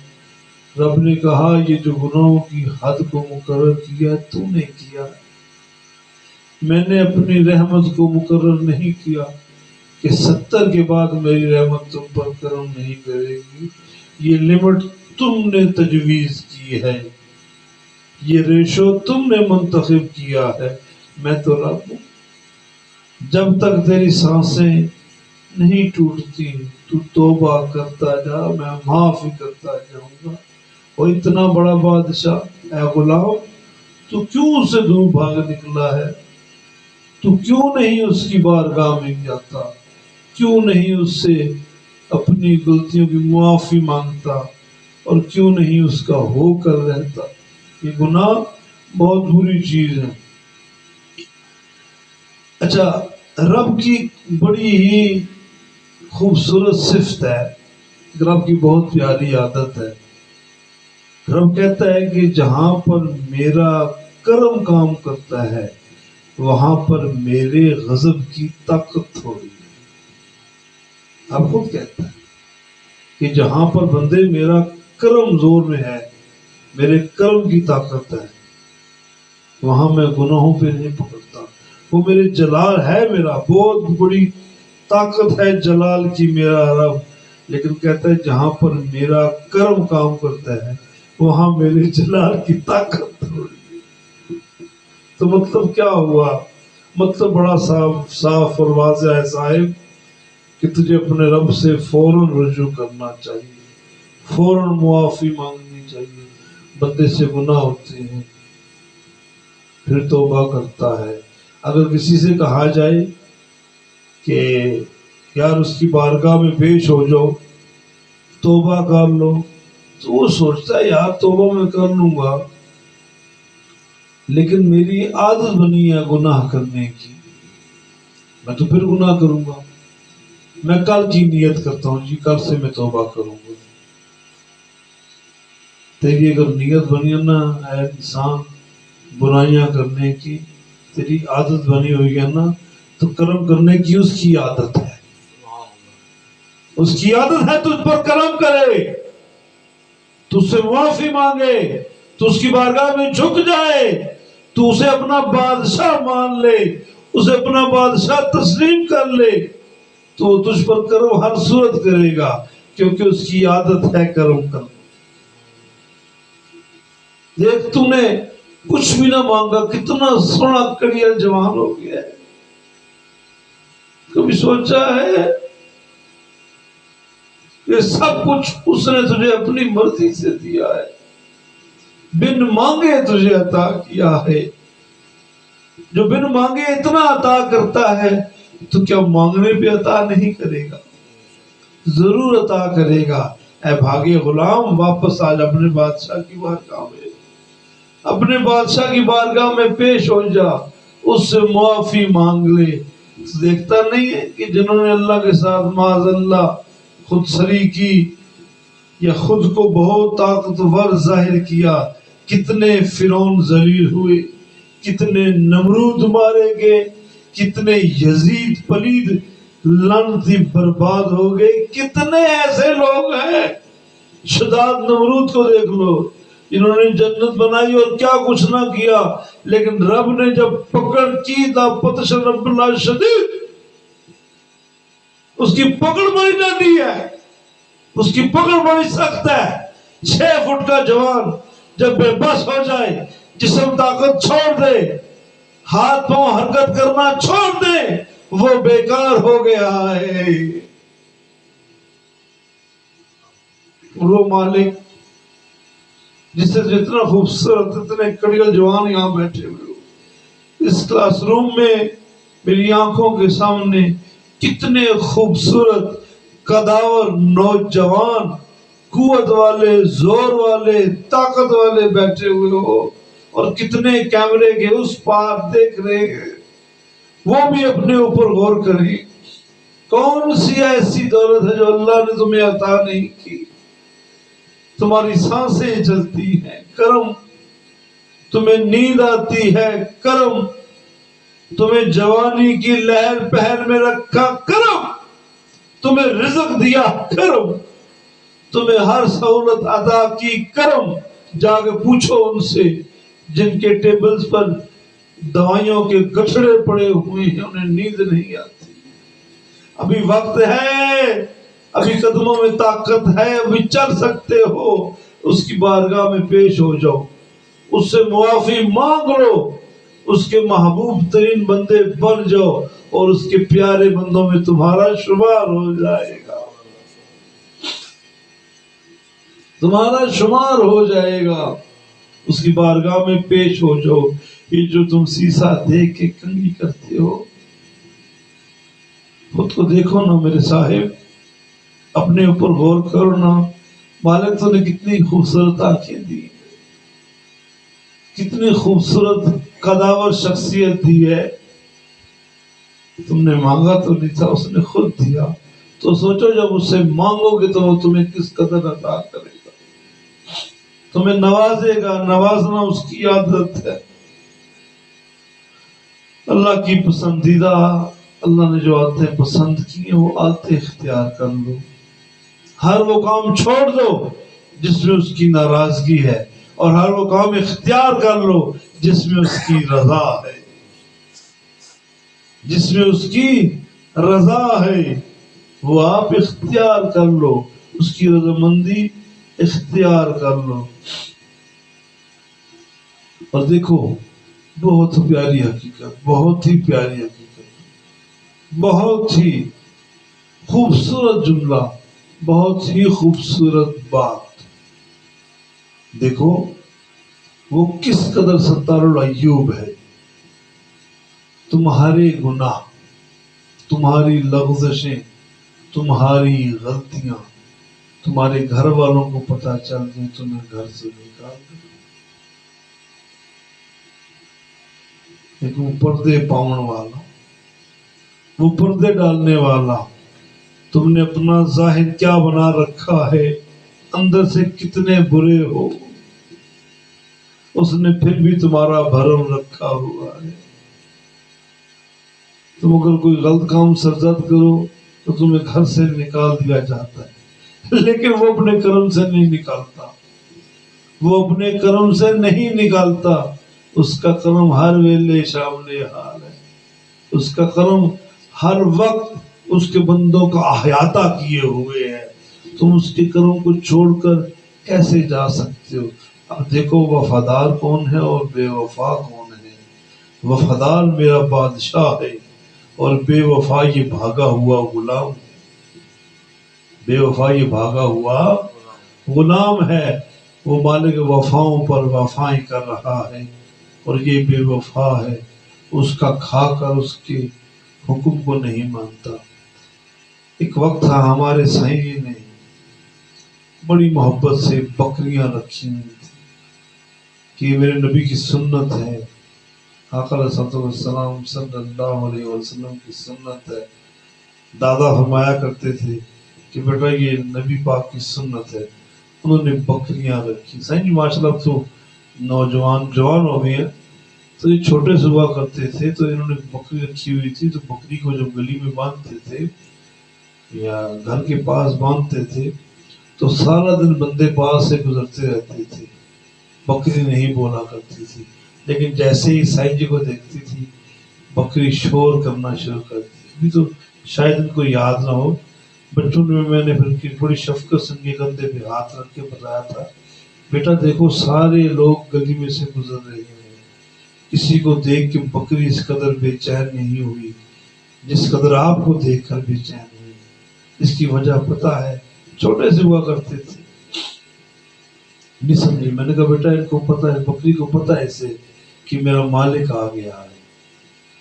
S1: رب نے کہا یہ جو گناہوں کی حد کو مقرر کیا تو نے کیا، میں نے اپنی رحمت کو مقرر نہیں کیا کہ 70 کے بعد میری رحمت تم پر کرم نہیں کرے گی۔ یہ لمٹ تم نے تجویز کی ہے، یہ ریشو تم نے منتخب کیا ہے، میں تو رب ہوں۔ جب تک تیری سانسیں نہیں ٹوٹتی تو توبہ کرتا جا، میں معافی کرتا جاؤں گا۔ اور اتنا بڑا بادشاہ اے غلام، تو کیوں اس سے دور بھاگ نکلا ہے؟ تو کیوں نہیں اس کی بارگاہ میں جاتا؟ کیوں نہیں اس سے اپنی غلطیوں کی معافی مانگتا؟ اور کیوں نہیں اس کا ہو کر رہتا؟ یہ گناہ بہت بری چیز ہے۔ اچھا، رب کی بڑی ہی خوبصورت صفت ہے، رب کی بہت پیاری عادت ہے۔ رب کہتا ہے کہ جہاں پر میرا کرم کام کرتا ہے وہاں پر میرے غضب کی طاقت تھوڑی ہے۔ اب خود کہتا ہے کہ جہاں پر بندے میرا کرم زور میں ہے، میرے کرم کی طاقت ہے، وہاں میں گناہوں پہ نہیں پکڑتا۔ وہ میرے جلال ہے، میرا بہت بڑی طاقت ہے جلال کی میرا رب، لیکن کہتا ہے جہاں پر میرا کرم کام کرتا ہے وہاں میرے جلال کی طاقت تھوڑی۔ تو مطلب کیا ہوا؟ مطلب بڑا صاف اور واضح ہے صاحب کہ تجھے اپنے رب سے فوراً رجوع کرنا چاہیے، فوراً معافی مانگنی چاہیے۔ بندے سے گناہ ہوتے ہیں پھر توبہ کرتا ہے۔ اگر کسی سے کہا جائے کہ یار اس کی بارگاہ میں پیش ہو جاؤ، توبہ کر لو، تو وہ سوچتا ہے یار توبہ میں کر لوں گا، لیکن میری عادت بنی ہے گناہ کرنے کی، میں تو پھر گناہ کروں گا۔ میں کل کی نیت کرتا ہوں جی کل سے میں توبہ کروں گا۔ تیری اگر نیت بنی ہے نا اے انسان برائیاں کرنے کی، تیری عادت بنی ہوئی ہے نا، تو کرم کرنے کی اس کی عادت ہے، اس کی عادت ہے تجھ پر کرم کرے، تجھ سے معافی مانگے، تو اس کی بارگاہ میں جھک جائے، تو اسے اپنا بادشاہ مان لے، اسے اپنا بادشاہ تسلیم کر لے تو وہ تجھ پر کرم ہر صورت کرے گا، کیونکہ اس کی عادت ہے کرم کرنا۔ دیکھ تو نے کچھ بھی نہ مانگا، کتنا سونا کڑیا جوان ہو گیا ہے۔ کبھی سوچا ہے یہ سب کچھ اس نے تجھے اپنی مرضی سے دیا ہے، بن مانگے تجھے عطا کیا ہے۔ جو بن مانگے اتنا عطا کرتا ہے تو کیا مانگنے پہ عطا نہیں کرے گا؟ ضرور عطا کرے گا۔ اے بھاگے غلام، واپس آج اپنے بادشاہ کی بارگاہ میں، اپنے بادشاہ کی بارگاہ میں پیش ہو جا، اس سے معافی مانگ لے۔ دیکھتا نہیں ہے کہ جنہوں نے اللہ کے ساتھ معاذ اللہ خود سری کی یا خود کو بہت طاقتور ظاہر کیا، کتنے فرعون ذلیل ہوئے، کتنے نمرود مارے گئے، کتنے یزید پلید لعنتی برباد ہو گئے۔ کتنے ایسے لوگ ہیں، شداد نمرود کو دیکھ لو، انہوں نے جنت بنائی اور کیا کچھ نہ کیا، لیکن رب نے جب پکڑ کی تا پتش رب اللہ شدید، اس کی پکڑ بڑی ڈانڈی ہے، اس کی پکڑ بڑی سخت ہے۔ 6 فٹ کا جوان جب بے بس ہو جائے، جسم طاقت چھوڑ دے، ہاتھ پاؤں حرکت کرنا چھوڑ دے، وہ بیکار ہو گیا ہے۔ وہ مالک جس سے جتنا خوبصورت اتنے کڑیل جوان یہاں بیٹھے ہوئے ہو، اس کلاس روم میں میری آنکھوں کے سامنے کتنے خوبصورت قداور نوجوان، قوت والے، زور والے، طاقت والے بیٹھے ہوئے ہو، اور کتنے کیمرے کے اس پار دیکھ رہے ہیں۔ وہ بھی اپنے اوپر غور کریں، کون سی ایسی دولت ہے جو اللہ نے تمہیں عطا نہیں کی؟ تمہاری سانسیں چلتی ہیں، کرم۔ تمہیں نیند آتی ہے، کرم۔ تمہیں جوانی کی لہر پہر میں رکھا، کرم۔ تمہیں رزق دیا، کرم۔ تمہیں ہر سہولت عطا کی، کرم۔ جا کے پوچھو ان سے جن کے ٹیبلز پر دوائیوں کے گٹھڑے پڑے ہوئے ہیں، انہیں نیند نہیں آتی۔ ابھی وقت ہے، ابھی قدموں میں طاقت ہے، ابھی چل سکتے ہو، اس کی بارگاہ میں پیش ہو جاؤ، اس سے معافی مانگ لو، اس کے محبوب ترین بندے بن جاؤ، اور اس کے پیارے بندوں میں تمہارا شمار ہو جائے گا، تمہارا شمار ہو جائے گا۔ اس کی بارگاہ میں پیش ہو جاؤ۔ یہ جو تم سیسا دیکھ کے کنگھی کرتے ہو، خود کو دیکھو نا میرے صاحب، اپنے اوپر غور کرو نا۔ مالک تو نے کتنی خوبصورت آنکھیں دی، کتنی خوبصورت قداور شخصیت دی ہے۔ تم نے مانگا تو نہیں تھا، اس نے خود دیا۔ تو سوچو جب اس سے مانگو گے تو وہ تمہیں کس قدر عطا کرے گا، تمہیں نوازے گا۔ نوازنا اس کی عادت ہے۔ اللہ کی پسندیدہ، اللہ نے جو عادتیں پسند کی ہیں وہ عادتیں اختیار کر لو۔ ہر وہ کام چھوڑ دو جس میں اس کی ناراضگی ہے، اور ہر وہ کام اختیار کر لو جس میں اس کی رضا ہے، جس میں اس کی رضا ہے، وہ آپ اختیار کر لو، اس کی رضامندی اختیار کر لو۔ اور دیکھو، بہت پیاری حقیقت، بہت ہی پیاری حقیقت، بہت ہی خوبصورت جملہ، بہت ہی خوبصورت بات۔ دیکھو وہ کس قدر ستار العیوب ہے۔ تمہارے گناہ، تمہاری لغزشیں، تمہاری غلطیاں تمہارے گھر والوں کو پتہ چل گئی، تمہیں گھر سے نکال دے۔ لیکن وہ پردے پاؤن والا، وہ پردے ڈالنے والا، تم نے اپنا ظاہر کیا بنا رکھا ہے، اندر سے کتنے برے ہو، اس نے پھر بھی تمہارا بھرم رکھا ہوا ہے۔ تم اگر کوئی غلط کام سرزد کرو تو تمہیں گھر سے نکال دیا جاتا ہے، لیکن وہ اپنے کرم سے نہیں نکالتا، وہ اپنے کرم سے نہیں نکالتا۔ اس کا کرم ہر ویلے شامل حال ہے، اس کا کرم ہر وقت اس کے بندوں کا احاطہ کیے ہوئے ہے. تم اس کے کرم کو چھوڑ کر کیسے جا سکتے ہو؟ اب دیکھو وفادار کون ہے اور بے وفا کون ہے. وفادار میرا بادشاہ ہے اور بے وفا یہ بھاگا ہوا غلام. بے وفا یہ بھاگا ہوا غلام ہے. وہ مالک وفاؤں پر وفائیں کر رہا ہے اور یہ بے وفا ہے، اس کا کھا کر اس کے حکم کو نہیں مانتا. ایک وقت تھا ہمارے سائیں جی نے بڑی محبت سے بکریاں رکھی ہوئی تھی کہ یہ میرے نبی کی سنت ہے، آقا علیہ السلام صلی اللہ علیہ وسلم کی سنت ہے. دادا فرمایا کرتے تھے کہ بیٹا یہ نبی پاک کی سنت ہے. انہوں نے بکریاں رکھی. سائیں جی ماشاء اللہ تو نوجوان جوان ہو گئے ہیں، تو یہ چھوٹے سے ہوا کرتے تھے، تو انہوں نے بکری رکھی ہوئی تھی. تو بکری کو جب گلی میں باندھتے تھے یا گھر کے پاس باندھتے تھے تو سارا دن بندے پاس سے گزرتے رہتے تھے. بکری نہیں بولا کرتی تھی، لیکن جیسے ہی سائیں جی کو دیکھتی تھی بکری شور کرنا شروع کر دی. ابھی تو شاید ان کو یاد نہ ہو، بچپن میں نے پھر بڑی شفقت سے ان کے کندھے پہ ہاتھ رکھ کے بتایا تھا بیٹا دیکھو سارے لوگ گلی میں سے گزر رہے ہیں، کسی کو دیکھ کے بکری اس قدر بے چین نہیں ہوئی جس قدر آپ کو دیکھ کر بے چین ہوئی. اس کی وجہ پتہ ہے؟ چھوٹے سے ہوا کرتے تھے نہیں سمجھے. میں نے کہا بیٹا ان کو پتہ ہے، بکری کو پتہ ہے اسے کہ میرا مالک آ گیا ہے،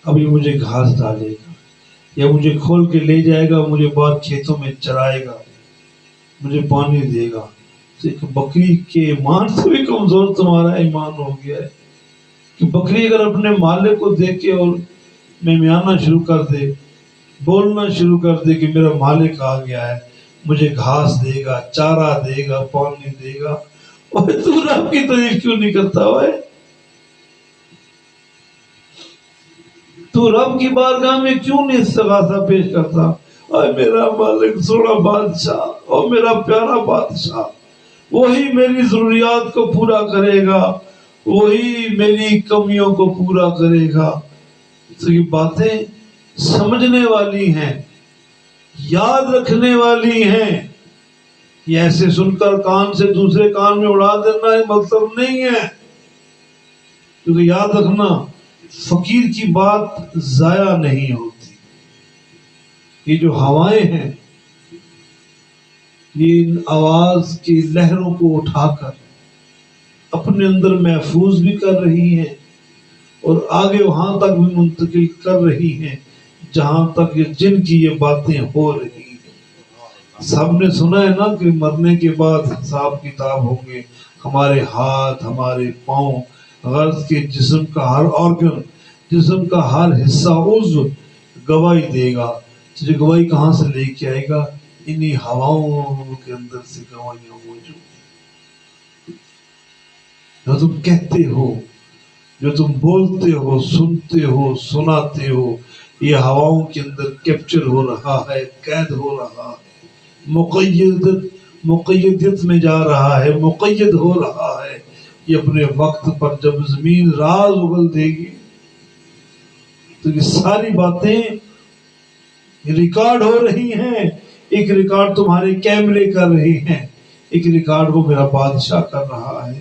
S1: اب یہ مجھے گھاس ڈالے گا یا مجھے کھول کے لے جائے گا، مجھے بعد کھیتوں میں چرائے گا، مجھے پانی دے گا. تو ایک بکری کے ایمان سے بھی کمزور تمہارا ایمان ہو گیا ہے کہ بکری اگر اپنے مالک کو دیکھ کے اور میانا شروع کر دے، بولنا شروع کر دے کہ میرا مالک آ گیا ہے، مجھے گھاس دے گا، چارہ دے گا، پانی دے گا، اور تو رب کی تعریف کیوں نہیں کرتا ہوئے؟ تو رب کی بارگاہ میں کیوں نہیں استغاثہ پیش کرتا؟ اے میرا مالک سونا بادشاہ اور میرا پیارا بادشاہ، وہی میری ضروریات کو پورا کرے گا، وہی میری کمیوں کو پورا کرے گا. تو یہ باتیں سمجھنے والی ہیں، یاد رکھنے والی ہیں. یہ ایسے سن کر کان سے دوسرے کان میں اڑا دینا مطلب نہیں ہے، کیونکہ یاد رکھنا فقیر کی بات ضائع نہیں ہوتی. یہ جو ہوائیں ہیں یہ ان آواز کی لہروں کو اٹھا کر اپنے اندر محفوظ بھی کر رہی ہیں اور آگے وہاں تک بھی منتقل کر رہی ہیں جہاں تک جن کی یہ باتیں ہو رہی ہیں. سب نے سنا ہے نا کہ مرنے کے بعد حساب کتاب ہوں گے. ہمارے ہاتھ، ہمارے پاؤں، غرض کے جسم کا ہر آرگن، جسم کا ہر حصہ عضو گواہی دے گا. تو یہ گواہی کہاں سے لے کے آئے گا؟ انہی ہواؤں کے اندر سے گواہیاں موجود. جو تم کہتے ہو، جو تم بولتے ہو، سنتے ہو، سناتے ہو، یہ ہواؤں کے اندر کیپچر ہو رہا ہے، قید ہو رہا ہے، مقیدیت میں جا رہا ہے، مقید ہو رہا ہے. یہ اپنے وقت پر جب زمین راز اگل دے گی تو یہ ساری باتیں ریکارڈ ہو رہی ہیں. ایک ریکارڈ تمہارے کیمرے کر رہی ہیں، ایک ریکارڈ کو میرا بادشاہ کر رہا ہے.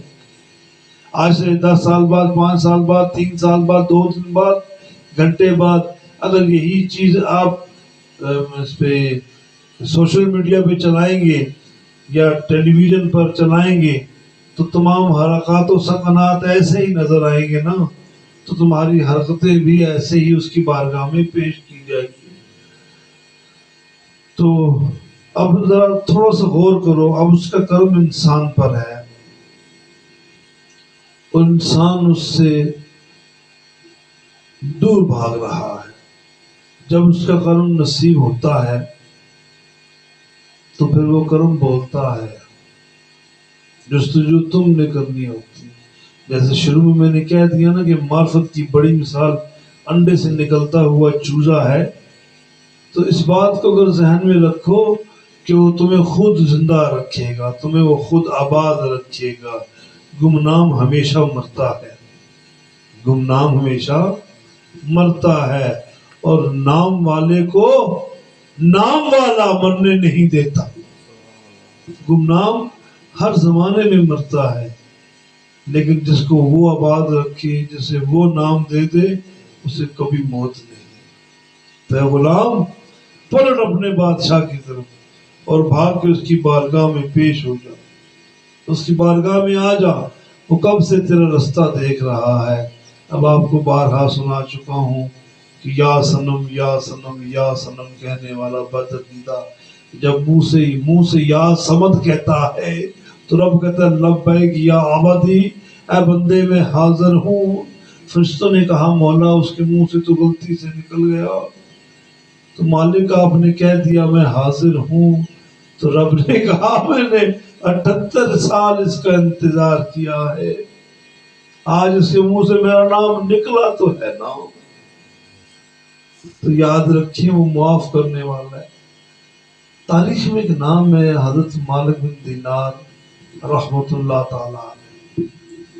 S1: آج سے 10 سال بعد، 5 سال بعد، 3 سال بعد، 2 دن بعد، گھنٹے بعد اگر یہی چیز آپ اس پہ سوشل میڈیا پہ چلائیں گے یا ٹیلی ویژن پر چلائیں گے تو تمام حرکات و سکنات ایسے ہی نظر آئیں گے نا. تو تمہاری حرکتیں بھی ایسے ہی اس کی بارگاہ میں پیش کی جائے گی. تو اب ذرا تھوڑا سا غور کرو. اب اس کا کرم انسان پر ہے اور انسان اس سے دور بھاگ رہا ہے. جب اس کا کرم نصیب ہوتا ہے تو پھر وہ کرم بولتا ہے. جستجو تم نے کرنی ہوتی. جیسے شروع میں نے کہہ دیا نا کہ معرفت کی بڑی مثال انڈے سے نکلتا ہوا چوزا ہے. تو اس بات کو اگر ذہن میں رکھو کہ وہ تمہیں خود زندہ رکھے گا، تمہیں وہ خود آباد رکھے گا. گمنام ہمیشہ مرتا ہے، گمنام ہمیشہ مرتا ہے. اور نام والے کو نام والا مرنے نہیں دیتا. گمنام ہر زمانے میں مرتا ہے، لیکن جس کو وہ آباد رکھے، جسے وہ نام دے دے، اسے کبھی موت نہیں. تو اے غلام، پلٹ اپنے بادشاہ کی طرف اور بھاگ کے اس کی بارگاہ میں پیش ہو جا. اس کی بارگاہ میں آ جا. وہ کب سے تیرا رستہ دیکھ رہا ہے. اب آپ کو بارہا سنا چکا ہوں کہ یا صنم یا صنم یا صنم کہنے والا بدعقیدہ جب منہ سے یا صمد کہتا ہے تو رب کہتا ہے لبیک یا عبدی، اے بندے میں حاضر ہوں. فرشتوں نے کہا مولا اس کے منہ سے تو غلطی سے نکل گیا. تو مالک آپ نے کہہ دیا میں حاضر ہوں. تو رب نے کہا میں نے 78 سال اس کا انتظار کیا ہے، آج اس کے منہ سے میرا نام نکلا تو ہے نام. تو یاد رکھیے وہ معاف کرنے والا ہے. تاریخ میں ایک نام ہے حضرت مالک بن دینار رحمت اللہ تعالی علیہ.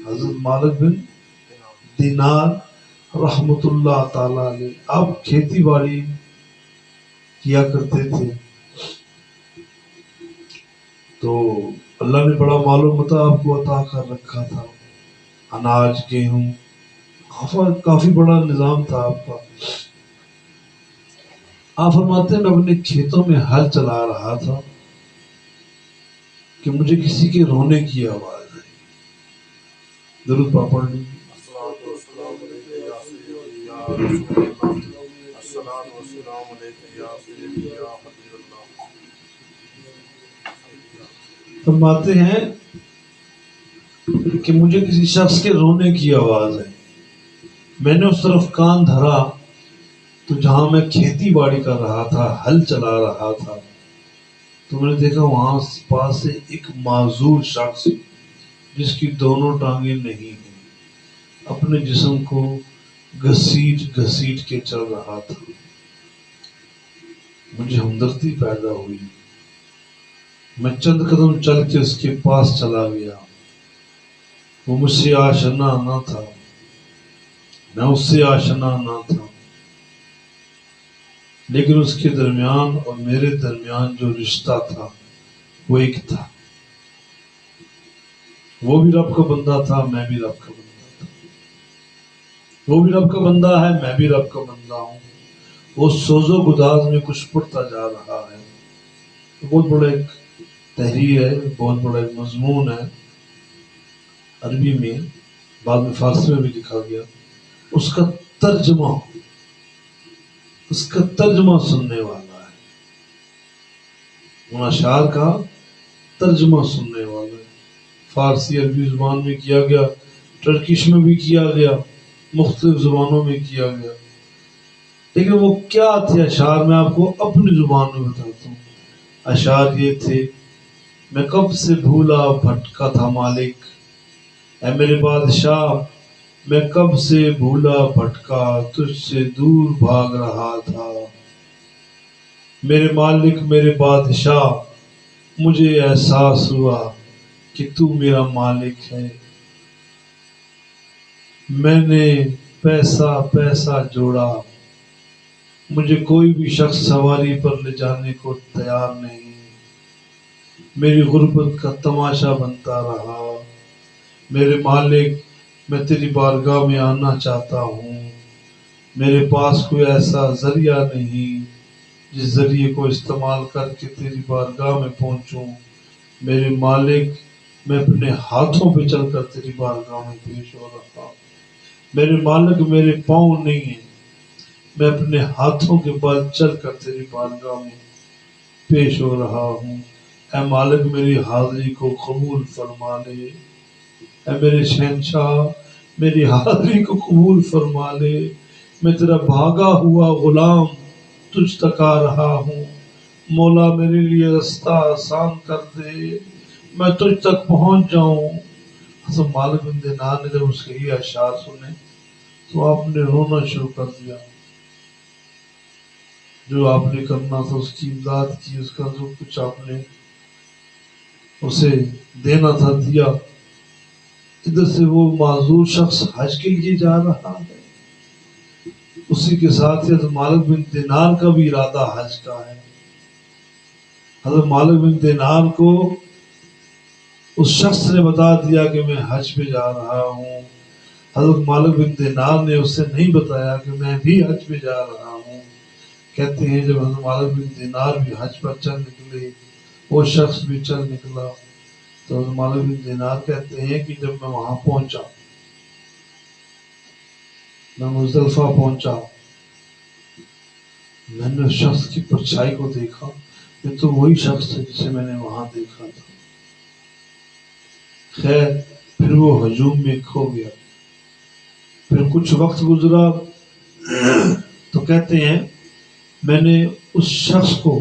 S1: حضرت مالک بن دینار رحمت اللہ تعالی علیہ آپ کھیتی باڑی کیا کرتے تھے. تو اللہ نے بڑا معلوم ہوتا آپ کو عطا کر رکھا تھا، اناج گیہوں کافی بڑا نظام تھا آپ کا. آپ فرماتے ہیں میں اپنے کھیتوں میں ہل چلا رہا تھا کہ مجھے کسی کے رونے کی آواز آئی. درود پاک پڑھ لیجیے.
S2: الصلاۃ والسلام علیک یا سیدی یا رسول اللہ، الصلاۃ والسلام علیک یا سیدی یا حبیب اللہ.
S1: فرماتے ہیں کہ مجھے کسی شخص کے رونے کی آواز آئی. میں نے اس طرف کان دھرا تو جہاں میں کھیتی باڑی کر رہا تھا، ہل چلا رہا تھا، تو میں نے دیکھا وہاں پاس سے ایک معذور شخص جس کی دونوں ٹانگیں نہیں ہیں اپنے جسم کو گھسیٹ گھسیٹ کے چل رہا تھا. مجھے ہمدردی پیدا ہوئی. میں چند قدم چل کے اس کے پاس چلا گیا. وہ مجھ سے آشنا نہ تھا، میں اس سے آشنا نہ تھا، لیکن اس کے درمیان اور میرے درمیان جو رشتہ تھا وہ ایک تھا. وہ بھی رب کا بندہ تھا، میں بھی رب کا بندہ تھا. وہ بھی رب کا بندہ ہے، میں بھی رب کا بندہ ہوں. وہ سوز و گداز میں کچھ پڑتا جا رہا ہے. بہت بڑا ایک تحریر ہے، بہت بڑا ایک مضمون ہے، عربی میں بعد میں فارسی میں بھی لکھا گیا. اس کا ترجمہ سننے والا ہے. ان اشعار کا ترجمہ سننے والا ہے. فارسی عربی زبان میں کیا گیا، ٹرکش میں بھی کیا گیا، مختلف زبانوں میں کیا گیا. لیکن وہ کیا تھے اشعار، میں آپ کو اپنی زبان میں بتاتا ہوں. اشعار یہ تھے: میں کب سے بھولا بھٹکا تھا مالک، اے میرے بادشاہ میں کب سے بھولا بھٹکا تجھ سے دور بھاگ رہا تھا. میرے مالک میرے بادشاہ مجھے احساس ہوا کہ تو میرا مالک ہے. میں نے پیسہ جوڑا، مجھے کوئی بھی شخص سواری پر لے جانے کو تیار نہیں. میری غربت کا تماشا بنتا رہا. میرے مالک میں تیری بارگاہ میں آنا چاہتا ہوں. میرے پاس کوئی ایسا ذریعہ نہیں جس ذریعے کو استعمال کر کے تیری بارگاہ میں پہنچوں. میرے مالک میں اپنے ہاتھوں پہ چل کر تیری بارگاہ میں پیش ہو رہا ہوں. میرے مالک میرے پاؤں نہیں ہیں، میں اپنے ہاتھوں کے بل چل کر تیری بارگاہ میں پیش ہو رہا ہوں. اے مالک میری حاضری کو قبول فرما لے. اے میرے شہنشاہ میری حاضری کو قبول فرما لے. میں تیرا بھاگا ہوا غلام تجھ تک آ رہا ہوں. مولا میرے لیے رستہ آسان کر دے، میں تجھ تک پہنچ جاؤں. حضرت مالک بن دینار نے جب اس کے یہ اشعار سنے تو آپ نے رونا شروع کر دیا. جو آپ نے کرنا تھا اس کی امداد کی، اس کا جو کچھ آپ نے اسے دینا تھا دیا. ادھر سے وہ معذور شخص حج کے لیے جا رہا ہے، اسی کے ساتھ ہی حضرت مالک بن دینار کا بھی ارادہ حج کا ہے۔ حضرت مالک بن دینار کو اس شخص نے بتا دیا کہ میں حج پہ جا رہا ہوں۔ حضرت مالک بن دینار نے اسے نہیں بتایا کہ میں بھی حج پہ جا رہا ہوں۔ کہتے ہیں جب حضرت مالک بن دینار بھی حج پر چل نکلے، وہ شخص بھی چل نکلا، تو حضرت مالک بن دینار کہتے ہیں کہ جب میں وہاں پہنچا، میں مزدلفہ پہنچا، میں نے اس شخص کی پرچھائی کو دیکھا، یہ تو وہی شخص ہے جسے میں نے وہاں دیکھا تھا۔ خیر پھر وہ ہجوم میں کھو گیا۔ پھر کچھ وقت گزرا تو کہتے ہیں میں نے اس شخص کو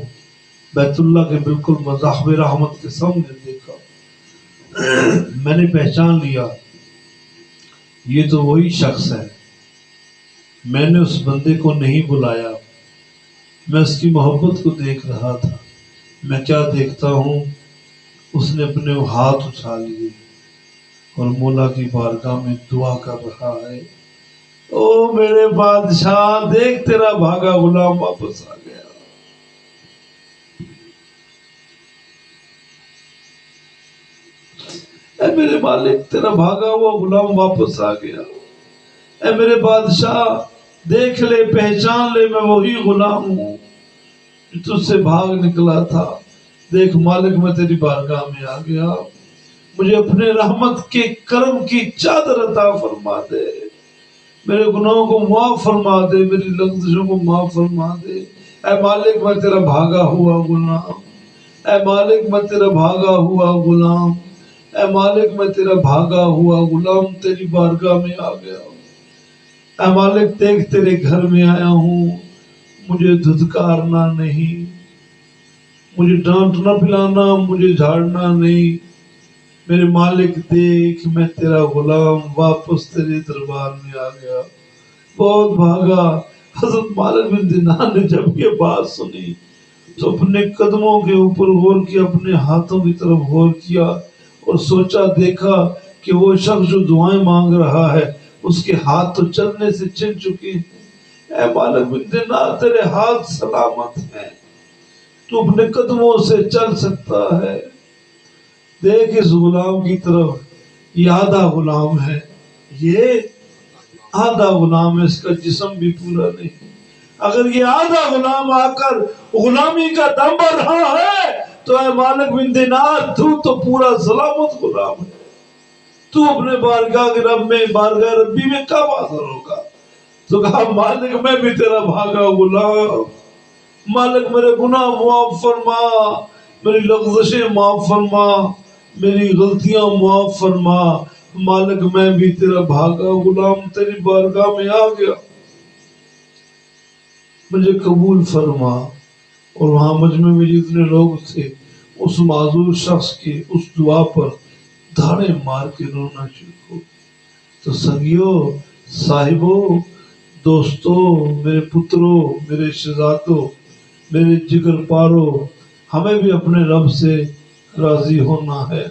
S1: بیت اللہ کے بالکل مذاہب رحمت کے سامنے دیکھا، میں نے پہچان لیا یہ تو وہی شخص ہے۔ میں نے اس بندے کو نہیں بلایا، میں اس کی محبت کو دیکھ رہا تھا۔ میں کیا دیکھتا ہوں، اس نے اپنے ہاتھ اٹھا لیے اور مولا کی بارگاہ میں دعا کر رہا ہے، او میرے بادشاہ دیکھ تیرا بھاگا غلام واپس آ گیا۔ اے میرے مالک تیرا بھاگا ہوا غلام واپس آ گیا۔ اے میرے بادشاہ دیکھ لے، پہچان لے، میں وہی غلام ہوں جو تجھ سے بھاگ نکلا تھا۔ دیکھ مالک میں تیری بارگاہ میں آ گیا، مجھے اپنے رحمت کے کرم کی چادر عطا فرما دے، میرے گناہوں کو معاف فرما دے، میری لغزشوں کو معاف فرما دے۔ اے مالک میں تیرا بھاگا ہوا غلام، اے مالک میں تیرا بھاگا ہوا غلام، اے مالک میں تیرا بھاگا ہوا غلام تیری بارگاہ میں آ گیا۔ اے مالک دیکھ تیرے گھر میں آیا ہوں، مجھے دھتکارنا نہیں، مجھے ڈانٹنا پلانا، مجھے جھاڑنا نہیں۔ میرے مالک دیکھ میں تیرا غلام واپس تیرے دربار میں آ گیا، بہت بھاگا۔ حضرت مالک بن دینار نے جب یہ بات سنی تو اپنے قدموں کے اوپر غور کیا، اپنے ہاتھوں کی طرف غور کیا اور سوچا، دیکھا کہ وہ شخص جو دعائیں مانگ رہا ہے اس کے ہاتھ تو چلنے سے چل چکے ہیں۔ اے مالک بن دینار تیرے ہاتھ سلامت ہیں، تو اپنے قدموں سے چل سکتا ہے۔ دیکھ اس غلام کی طرف، یہ آدھا غلام ہے، یہ آدھا غلام ہے، اس کا جسم بھی پورا نہیں۔ اگر یہ آدھا غلام آ کر غلامی کا دم بھر رہا ہے تو اے مالک بن دینار تو پورا سلامت غلام ہے، تو اپنے بارگاہ کے رب میں، بارگاہ ربی میں کب حاضر ہوگا؟ تو کہا مالک میں بھی تیرا بھاگا غلام، مالک میرے گناہ معاف فرما، میری لغزشیں معاف فرما، میری غلطیاں معاف فرما۔ مالک میں بھی تیرا بھاگا غلام تیری بارگاہ میں آ گیا، مجھے قبول فرما۔ اور وہاں مجمع میں جتنے لوگ تھے اس معذور شخص کی اس دعا پر دھاڑے مار کے رونا شروع ہو۔ تو سنگیو، صاحبوں، دوستوں، میرے پتروں، میرے شہزادوں، میرے جگر پاروں، ہمیں بھی اپنے رب سے راضی ہونا ہے۔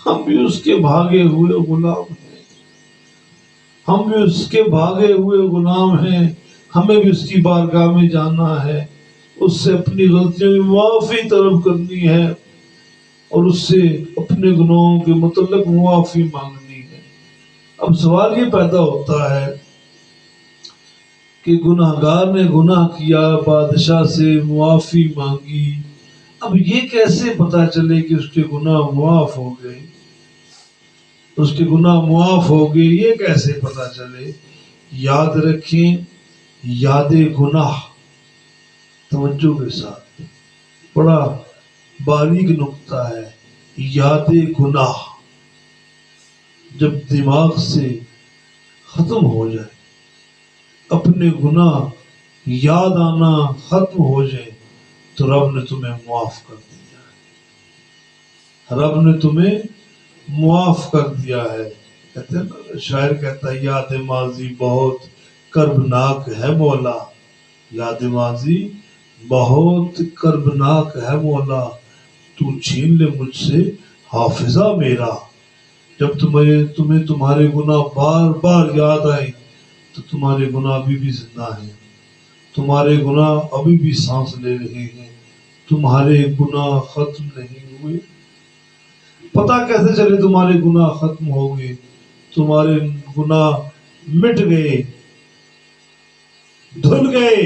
S1: ہم بھی اس کے بھاگے ہوئے غلام ہیں، ہم بھی اس کے بھاگے ہوئے غلام ہیں، ہمیں بھی اس کی بارگاہ میں جانا ہے، اس سے اپنی غلطیوں کی معافی طلب کرنی ہے اور اس سے اپنے گناہوں کے متعلق معافی مانگنی ہے۔ اب سوال یہ پیدا ہوتا ہے کہ گناہگار نے گناہ کیا، بادشاہ سے معافی مانگی، اب یہ کیسے پتا چلے کہ اس کے گناہ معاف ہو گئے؟ اس کے گناہ معاف ہو گئے یہ کیسے پتا چلے؟ یاد رکھیں، یاد گناہ، توجہ کے ساتھ، بڑا باریک نقطہ ہے۔ یاد گناہ جب دماغ سے ختم ہو جائے، اپنے گناہ یاد آنا ختم ہو جائے تو رب نے تمہیں معاف کر دیا ہے، رب نے تمہیں معاف کر دیا ہے۔ کہتے ہیں نا، شاعر کہتا ہے یاد ماضی بہت کربناک ہے مولا، یاد ماضی بہت کربناک ہے مولا، تو چھین لے مجھ سے حافظہ میرا۔ جب تمہیں تمہارے گناہ بار بار یاد آئے تو تمہارے گناہ ابھی بھی زندہ ہیں، تمہارے گناہ ابھی بھی سانس لے رہے ہیں، تمہارے گناہ ختم نہیں ہوئے۔ پتہ کیسے چلے تمہارے گناہ ختم ہو گئے؟ تمہارے گناہ مٹ گئے، دھل گئے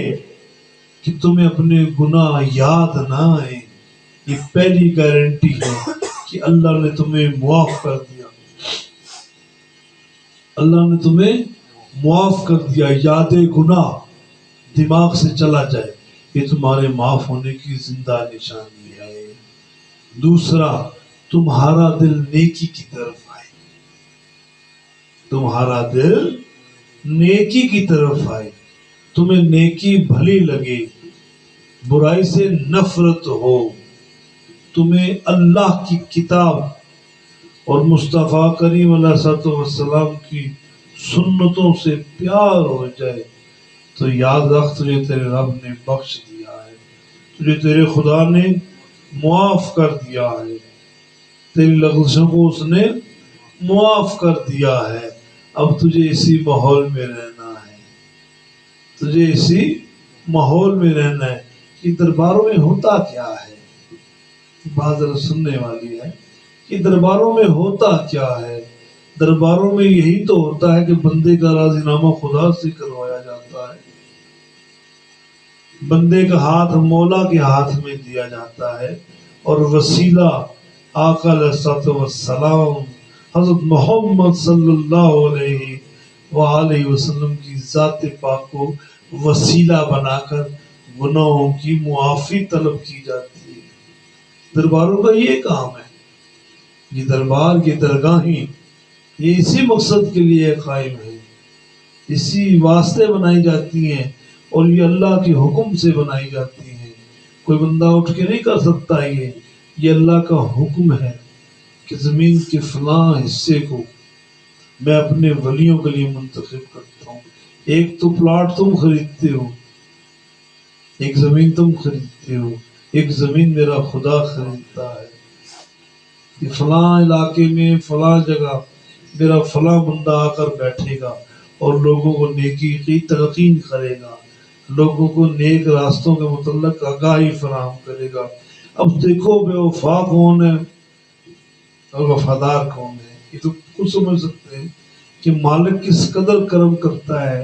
S1: کہ تمہیں اپنے گناہ یاد نہ آئے۔ یہ پہلی گارنٹی ہے کہ اللہ نے تمہیں معاف کر دیا، اللہ نے تمہیں معاف کر دیا۔ یاد گناہ دماغ سے چلا جائے، یہ تمہارے معاف ہونے کی زندہ نشانی ہے۔ دوسرا، تمہارا دل نیکی کی طرف آئے، تمہارا دل نیکی کی طرف آئے، تمہیں نیکی بھلی لگے، برائی سے نفرت ہو، تمہیں اللہ کی کتاب اور مصطفیٰ کریم علیہ الصلوۃ والسلام کی سنتوں سے پیار ہو جائے، تو یاد رکھ تجھے تیرے رب نے بخش دیا ہے، تجھے تیرے خدا نے معاف کر دیا ہے، تیری لغزشوں کو اس نے معاف کر دیا ہے۔ اب تجھے اسی ماحول میں رہنا ہے، تجھے اسی ماحول میں رہنا ہے۔ کہ درباروں میں ہوتا کیا ہے؟ بات ذرا سننے والی ہے کہ درباروں میں ہوتا کیا ہے؟ درباروں میں یہی تو ہوتا ہے کہ بندے کا راضی نامہ خدا سے کروایا جاتا ہے، بندے کا ہاتھ مولا کے ہاتھ میں دیا جاتا ہے، اور وسیلہ آقا علیہ الصلوۃ والسلام حضرت محمد صلی اللہ علیہ وآلہ وسلم کی ذات پاک کو وسیلہ بنا کر گناہوں کی معافی طلب کی جاتی ہے۔ درباروں کا یہ کام ہے، یہ دربار، یہ درگاہیں، یہ اسی مقصد کے لیے قائم ہے، اسی واسطے بنائی جاتی ہیں، اور یہ اللہ کے حکم سے بنائی جاتی ہیں۔ کوئی بندہ اٹھ کے نہیں کر سکتا، یہ اللہ کا حکم ہے کہ زمین کے فلاں حصے کو میں اپنے ولیوں کے لیے منتخب کرتا ہوں۔ ایک تو پلاٹ تم خریدتے ہو، ایک زمین تم خریدتے ہو، ایک زمین میرا خدا خریدتا ہے کہ فلاں علاقے میں فلاں جگہ میرا فلاں بندہ آ کر بیٹھے گا اور لوگوں کو نیکی کی تلقین کرے گا، لوگوں کو نیک راستوں کے متعلق آگاہی فراہم کرے گا۔ اب دیکھو بے وفا کون ہے اور وفادار کون ہے، یہ تو خود سمجھ سکتے ہیں کہ مالک کس قدر کرم کرتا ہے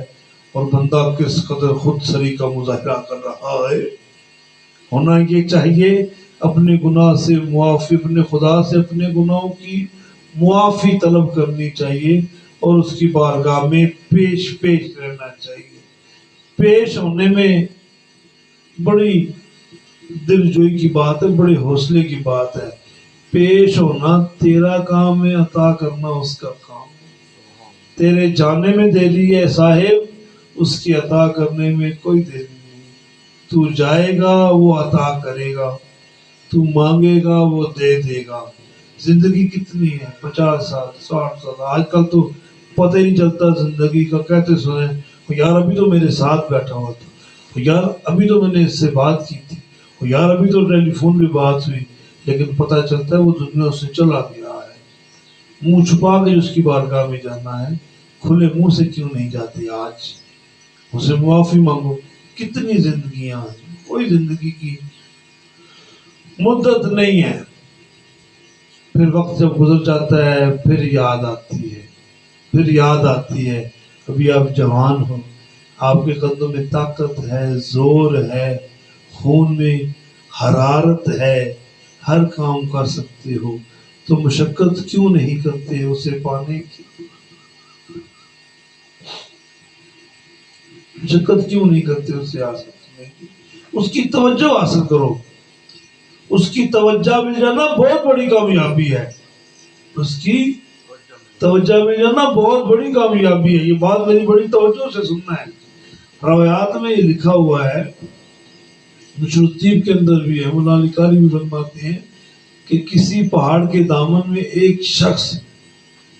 S1: اور بندہ کس قدر خود سری کا مظاہرہ کر رہا ہے۔ ہونا یہ چاہیے اپنے گناہ سے معافی، اپنے خدا سے اپنے گناہوں کی معافی طلب کرنی چاہیے، اور اس کی بارگاہ میں پیش رہنا چاہیے۔ پیش ہونے میں بڑی دل جوئی کی بات ہے، بڑے حوصلے کی بات ہے۔ پیش ہونا تیرا کام ہے، عطا کرنا اس کا کام ہے۔ تیرے جانے میں دیری ہے صاحب، اس کی عطا کرنے میں کوئی دیری نہیں۔ تو جائے گا وہ عطا کرے گا، تو مانگے گا وہ دے دے گا۔ زندگی کتنی ہے؟ 50 سال، 60 سال۔ آج کل تو پتہ ہی نہیں چلتا زندگی کا۔ کہتے سنیں یار ابھی تو میرے ساتھ بیٹھا ہوا تھا، یار ابھی تو میں نے اس سے بات کی تھی، یار ابھی تو ٹیلی فون پہ بات ہوئی، لیکن پتہ چلتا ہے وہ دنیا سے چلا گیا ہے۔ منہ چھپا کے اس کی بارگاہ میں جانا ہے، کھلے منہ سے کیوں نہیں جاتے؟ آج اسے معافی مانگو۔ کتنی زندگیاں ہیں، کوئی زندگی کی مدت نہیں ہے۔ پھر وقت جب گزر جاتا ہے پھر یاد آتی ہے، پھر یاد آتی ہے۔ ابھی آپ جوان ہو، آپ کے قدموں میں طاقت ہے، زور ہے، خون میں حرارت ہے، ہر کام کر سکتے ہو، تو مشقت کیوں نہیں کرتے اسے پانے کی؟ مشقت کیوں نہیں کرتے اسے حاصل کرنے کی؟ اس کی توجہ حاصل کرو۔ اس کی توجہ مل جانا بہت بڑی کامیابی ہے، اس کی توجہ مل جانا بہت بڑی کامیابی ہے۔ یہ بات میری بڑی توجہ سے سننا ہے۔ روایات میں یہ لکھا ہوا ہے، نشرالطیب کے اندر بھی ہے، مولانا علی قاری بھی فرماتے ہیں کہ کسی پہاڑ کے دامن میں ایک شخص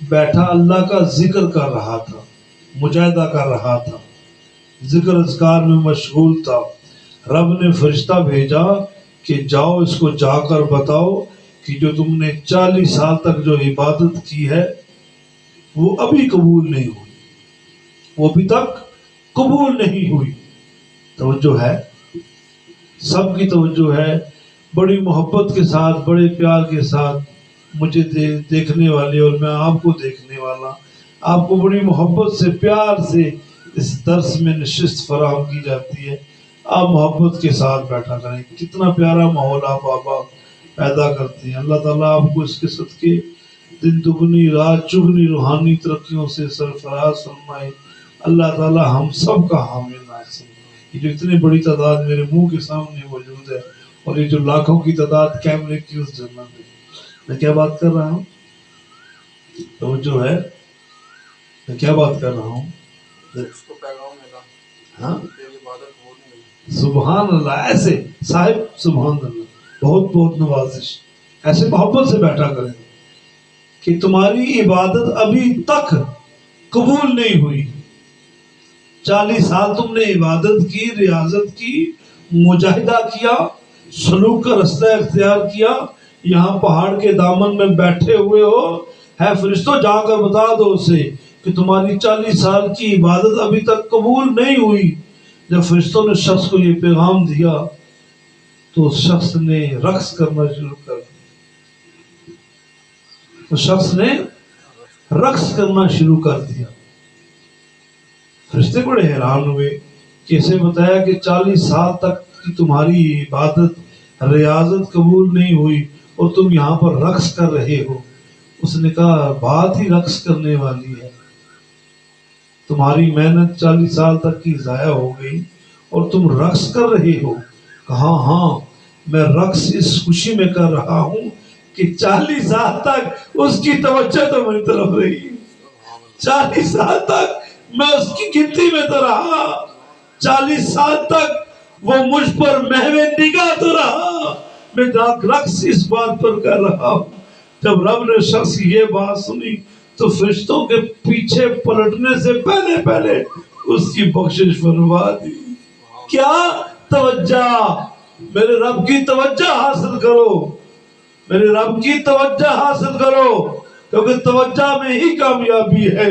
S1: بیٹھا اللہ کا ذکر کر رہا تھا، مجاہدہ کر رہا تھا، ذکر اذکار میں مشغول تھا۔ رب نے فرشتہ بھیجا کہ جاؤ اس کو جا کر بتاؤ کہ جو تم نے 40 سال تک جو عبادت کی ہے وہ ابھی قبول نہیں ہوئی، وہ ابھی تک قبول نہیں ہوئی. توجہ ہے، سب کی توجہ ہے. بڑی محبت کے ساتھ، بڑے پیار کے ساتھ مجھے دیکھنے والے اور میں آپ کو دیکھنے والا، آپ کو بڑی محبت سے، پیار سے اس درس میں نشست فراہم کی جاتی ہے. آپ محبت کے ساتھ بیٹھا کریں. کتنا پیارا ماحول آپ آباد پیدا کرتے ہیں. اللہ تعالیٰ آپ کو اس کے صدقے دن دگنی رات چگنی روحانی ترقیوں سے سرفراز فرمائے. اللہ تعالیٰ ہم سب کا حامی ناصر. یہ جو اتنی بڑی تعداد میرے منہ کے سامنے موجود ہے، اور یہ جو لاکھوں کی تعداد کیمرے کی اس جنت میں، میں کیا بات کر رہا ہوں؟ توجہ ہے، میں کیا بات کر رہا ہوں؟
S2: اس کو پیغام ملا،
S1: ہاں
S2: تیری عبادت ہو نہیں.
S1: سبحان اللہ. ایسے صاحب سبحان اللہ، بہت بہت نوازش. ایسے محبت سے بیٹھا کریں کہ تمہاری عبادت ابھی تک قبول نہیں ہوئی. 40 سال تم نے عبادت کی، ریاضت کی، مجاہدہ کیا، سلوک کا رستہ اختیار کیا، یہاں پہاڑ کے دامن میں بیٹھے ہوئے ہو. ہے فرشتوں جا کر بتا دو اسے کہ تمہاری 40 سال کی عبادت ابھی تک قبول نہیں ہوئی. جب فرشتوں نے شخص کو یہ پیغام دیا تو اس شخص نے رقص کرنا شروع کر دیا. اس شخص نے رقص کرنا شروع کر دیا. فرشتے بڑے حیران ہوئے. کیسے بتایا کہ 40 سال تک کی تمہاری عبادت ریاضت قبول نہیں ہوئی اور تم یہاں پر رقص کر رہے ہو. اس نے کہا بات ہی رقص کرنے والی ہے. تمہاری محنت 40 سال تک کی ضائع ہو گئی اور تم رقص کر رہے ہو. کہا ہاں، میں رقص اس خوشی میں کر رہا ہوں کہ 40 سال تک اس کی توجہ تو میری طرف رہی. 40 سال تک میں اس کی گنتی میں تو رہا. 40 سال تک وہ مجھ پر محو نگاہ تو رہا. میں رقص اس بات پر کر رہا ہوں. جب رب نے شخص یہ بات سنی تو فرشتوں کے پیچھے پلٹنے سے پہلے پہلے اس کی بخشش فرما دی. کیا توجہ! میرے رب کی توجہ حاصل کرو، میرے رب کی توجہ حاصل کرو، کیونکہ توجہ میں ہی کامیابی ہے.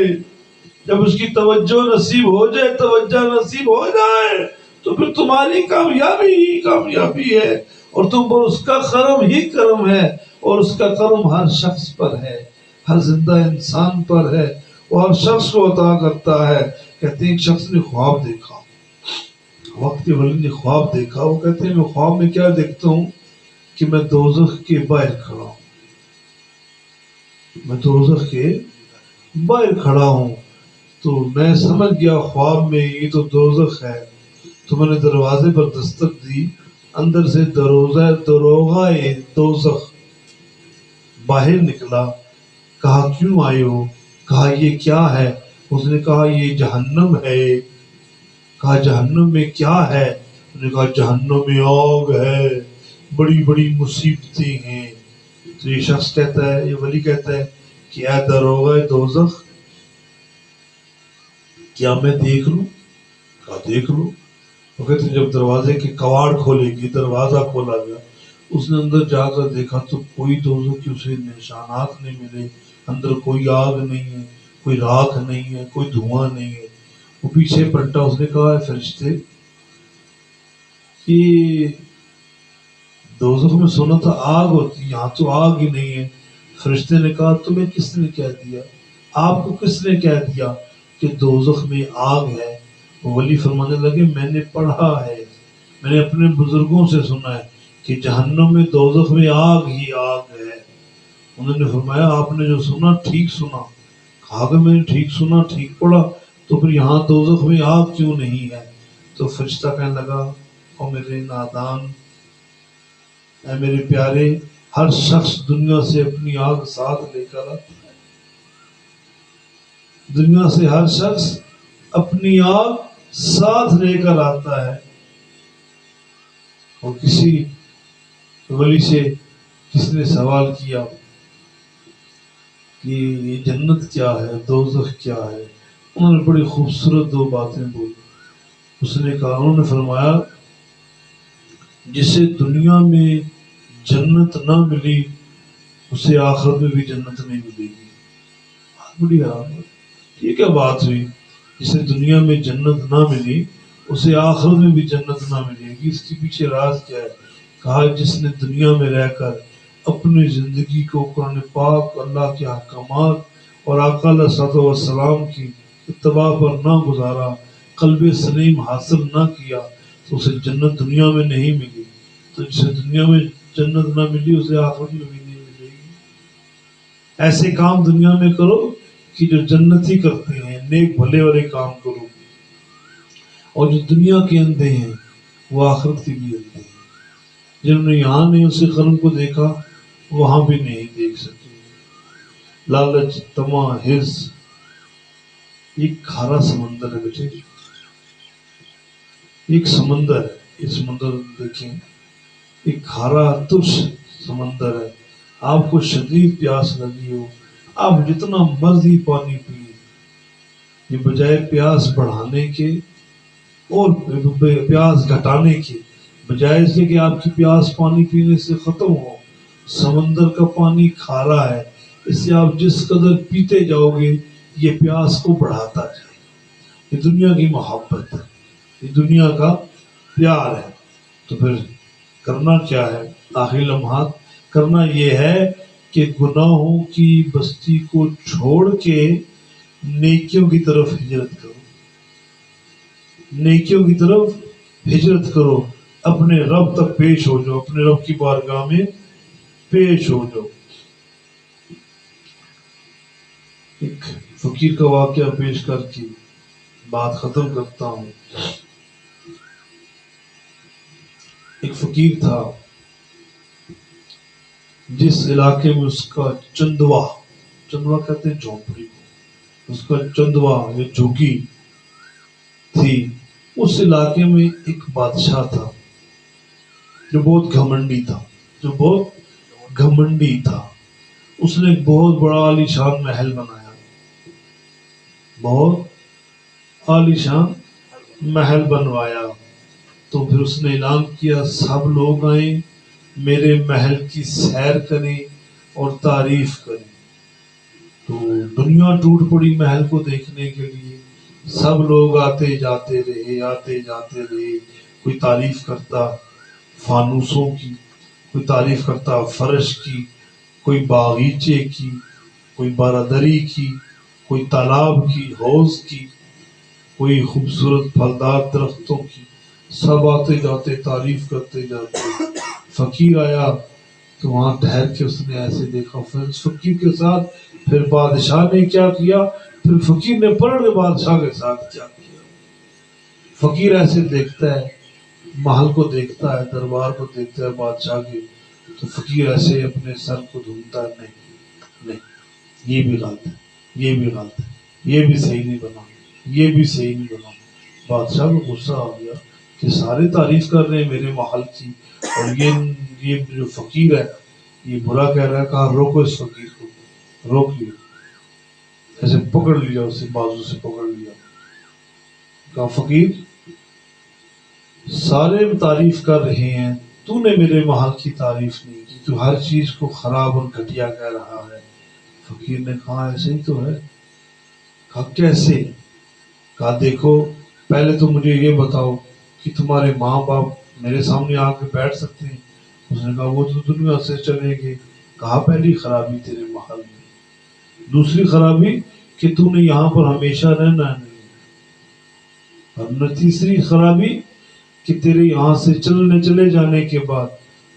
S1: جب اس کی توجہ نصیب ہو جائے، توجہ نصیب ہو جائے تو پھر تمہاری کامیابی ہی کامیابی ہے، اور تم پر اس کا کرم ہی کرم ہے. اور اس کا کرم ہر شخص پر ہے، ہر زندہ انسان پر ہے، وہ ہر شخص کو عطا کرتا ہے. کہتے ہیں ایک شخص نے خواب دیکھا، وقت کے ولی نے خواب دیکھا. وہ کہتے ہیں میں خواب میں کیا دیکھتا ہوں کہ میں دوزخ کے باہر کھڑا ہوں. میں دوزخ کے باہر کھڑا ہوں تو میں سمجھ گیا خواب میں یہ تو دوزخ ہے. تو میں نے دروازے پر دستک دی. اندر سے دروغہ دوزخ باہر نکلا. کہا کیوں آئے ہو؟ کہا یہ کیا ہے؟ اس نے کہا یہ جہنم ہے. کہا جہنم میں کیا ہے؟ اس نے کہا جہنم میں آگ ہے، بڑی بڑی مصیبتیں ہیں. تو یہ شخص کہتا ہے، یہ ولی کہتا ہے کہ اے دروغہ دوزخ، کیا میں دیکھ لوں؟ کہا دیکھ لو. وہ کہتے ہیں جب دروازے کے کواڑ کھولے گی، دروازہ کھولا گیا، اس نے اندر جا کر دیکھا تو کوئی دوزخ کی اسے نشانات نہیں ملے. اندر کوئی آگ نہیں ہے، کوئی راکھ نہیں ہے، کوئی دھواں نہیں ہے. وہ پیچھے پلٹا. اس نے کہا فرشتے کہ دوزخ میں سنا تھا آگ ہوتی، یہاں تو آگ ہی نہیں ہے. فرشتے نے کہا تمہیں کس نے کہہ دیا؟ آپ کو کس نے کہہ دیا کہ دوزخ میں آگ ہے؟ ولی فرمانے لگے میں نے پڑھا ہے، میں نے اپنے بزرگوں سے سنا ہے کہ جہنم میں دوزخ میں آگ ہی آگ ہے. انہوں نے فرمایا آپ نے جو سنا ٹھیک سنا. کہا کہ میں نے ٹھیک سنا، ٹھیک پڑھا، تو پھر یہاں دوزخ میں آگ کیوں نہیں ہے؟ تو فرشتہ کہنے لگا او میرے نادان، اے میرے پیارے، ہر شخص دنیا سے اپنی آگ ساتھ لے کر آتا ہے. دنیا سے ہر شخص اپنی آگ ساتھ لے کر آتا ہے. اور کسی ولی سے کس نے سوال کیا کہ یہ جنت کیا ہے، دوزخ کیا ہے؟ انہوں نے بڑی خوبصورت 2 باتیں بولی. اس نے کہا، انہوں نے فرمایا جسے دنیا میں جنت نہ ملی اسے آخرت میں بھی جنت نہیں ملے گی. بہت بڑی حیران. یہ کیا بات ہوئی؟ جسے دنیا میں جنت نہ ملی اسے آخرت میں بھی جنت نہ ملے گی. اس کے پیچھے راز کیا ہے؟ کہا جس نے دنیا میں رہ کر اپنی زندگی کو قرآن پاک، اللہ کے احکامات اور آقا علیہ الصلوۃ والسلام کی اتباع پر نہ گزارا، قلب سلیم حاصل نہ کیا تو اسے جنت دنیا میں نہیں ملی. تو جسے دنیا میں جنت نہ ملی اسے آخرت میں بھی نہیں ملے گی. ایسے کام دنیا میں کرو کہ جو جنتی کرتے ہیں، نیک بھلے والے کام کرو. اور جو دنیا کے اندھے ہیں وہ آخرت کے بھی اندھے ہیں. جنہوں نے یہاں نہیں اسی قلم کو دیکھا وہاں بھی نہیں دیکھ سکے. لالچ، طمع، حرص ایک کھارا سمندر ہے بیٹے. ایک سمندر ہے، یہ سمندر دیکھیں، ایک کھارا ترش سمندر ہے. آپ کو شدید پیاس لگی ہو، آپ جتنا مرضی پانی پیے، یہ بجائے پیاس بڑھانے کے اور پیاس گھٹانے کے، بجائے اس کے کہ آپ کی پیاس پانی پینے سے ختم ہو، سمندر کا پانی کھارا ہے، اس سے آپ جس قدر پیتے جاؤ گے یہ پیاس کو بڑھاتا جائے. یہ دنیا کی محبت ہے، یہ دنیا کا پیار ہے. تو پھر کرنا کیا ہے؟ آخری لمحات کرنا یہ ہے کہ گناہوں کی بستی کو چھوڑ کے نیکیوں کی طرف ہجرت کرو. نیکیوں کی طرف ہجرت کرو، اپنے رب تک پیش ہو جاؤ، اپنے رب کی بارگاہ میں پیش ہو جاؤ. ایک فقیر کا واقعہ پیش کر کے بات ختم کرتا ہوں. ایک فقیر تھا جس علاقے میں اس کا چندوا کہتے ہیں جھونپڑی کو، اس کا چندوا یا جھوگی تھی. اس علاقے میں ایک بادشاہ تھا جو بہت گھمنڈی تھا. اس نے ایک بہت بڑا عالی شان محل بنایا، بہت عالی شان محل بنوایا. تو پھر اس نے اعلان کیا سب لوگ آئیں، میرے محل کی سیر کریں اور تعریف کریں. تو دنیا ٹوٹ پڑی محل کو دیکھنے کے لیے. سب لوگ آتے جاتے رہے. کوئی تعریف کرتا فانوسوں کی، کوئی تعریف کرتا فرش کی، کوئی باغیچے کی، کوئی بارادری کی، کوئی تالاب کی، حوض کی، کوئی خوبصورت پھلدار درختوں کی. سب آتے جاتے تعریف کرتے جاتے. فقیر آیا تو وہاں ٹھہر کے اس نے ایسے دیکھا. پھر فقیر کے ساتھ پھر بادشاہ نے کیا کیا، پھر فقیر نے پلٹ بادشاہ کے ساتھ کیا کیا. فقیر ایسے دیکھتا ہے، محل کو دیکھتا ہے، دربار کو دیکھتا ہے بادشاہ کے. تو فقیر ایسے اپنے سر کو ڈھونڈتا ہے، نہیں یہ بھی غلط ہے، یہ بھی غلط ہے، یہ بھی صحیح نہیں بنا، یہ بھی صحیح نہیں بنا. بادشاہ کو غصہ آ گیا کہ سارے تعریف کر رہے ہیں میرے محل کی اور یہ جو فقیر ہے یہ برا کہہ رہا ہے. کہا روکو اس فقیر کو. روک لیا، ایسے پکڑ لیا، اسے بازو سے پکڑ لیا. کہا فقیر سارے تعریف کر رہے ہیں، تو نے میرے محل کی تعریف نہیں کی، تو ہر چیز کو خراب اور گھٹیا کہہ رہا ہے. فقیر نے کہا ایسے ہی تو ہے. کہا کیسے؟ کہا دیکھو پہلے تو مجھے یہ بتاؤ کہ تمہارے ماں باپ میرے سامنے آ کے بیٹھ سکتے ہیں؟ اس نے کہا وہ تو دنیا سے چلے گئے. کہا پہلی خرابی تیرے محل میں، دوسری خرابی کہ تو نے یہاں پر ہمیشہ رہنا نہیں، اور تیسری خرابی کہ تیرے یہاں سے چلے جانے کے بعد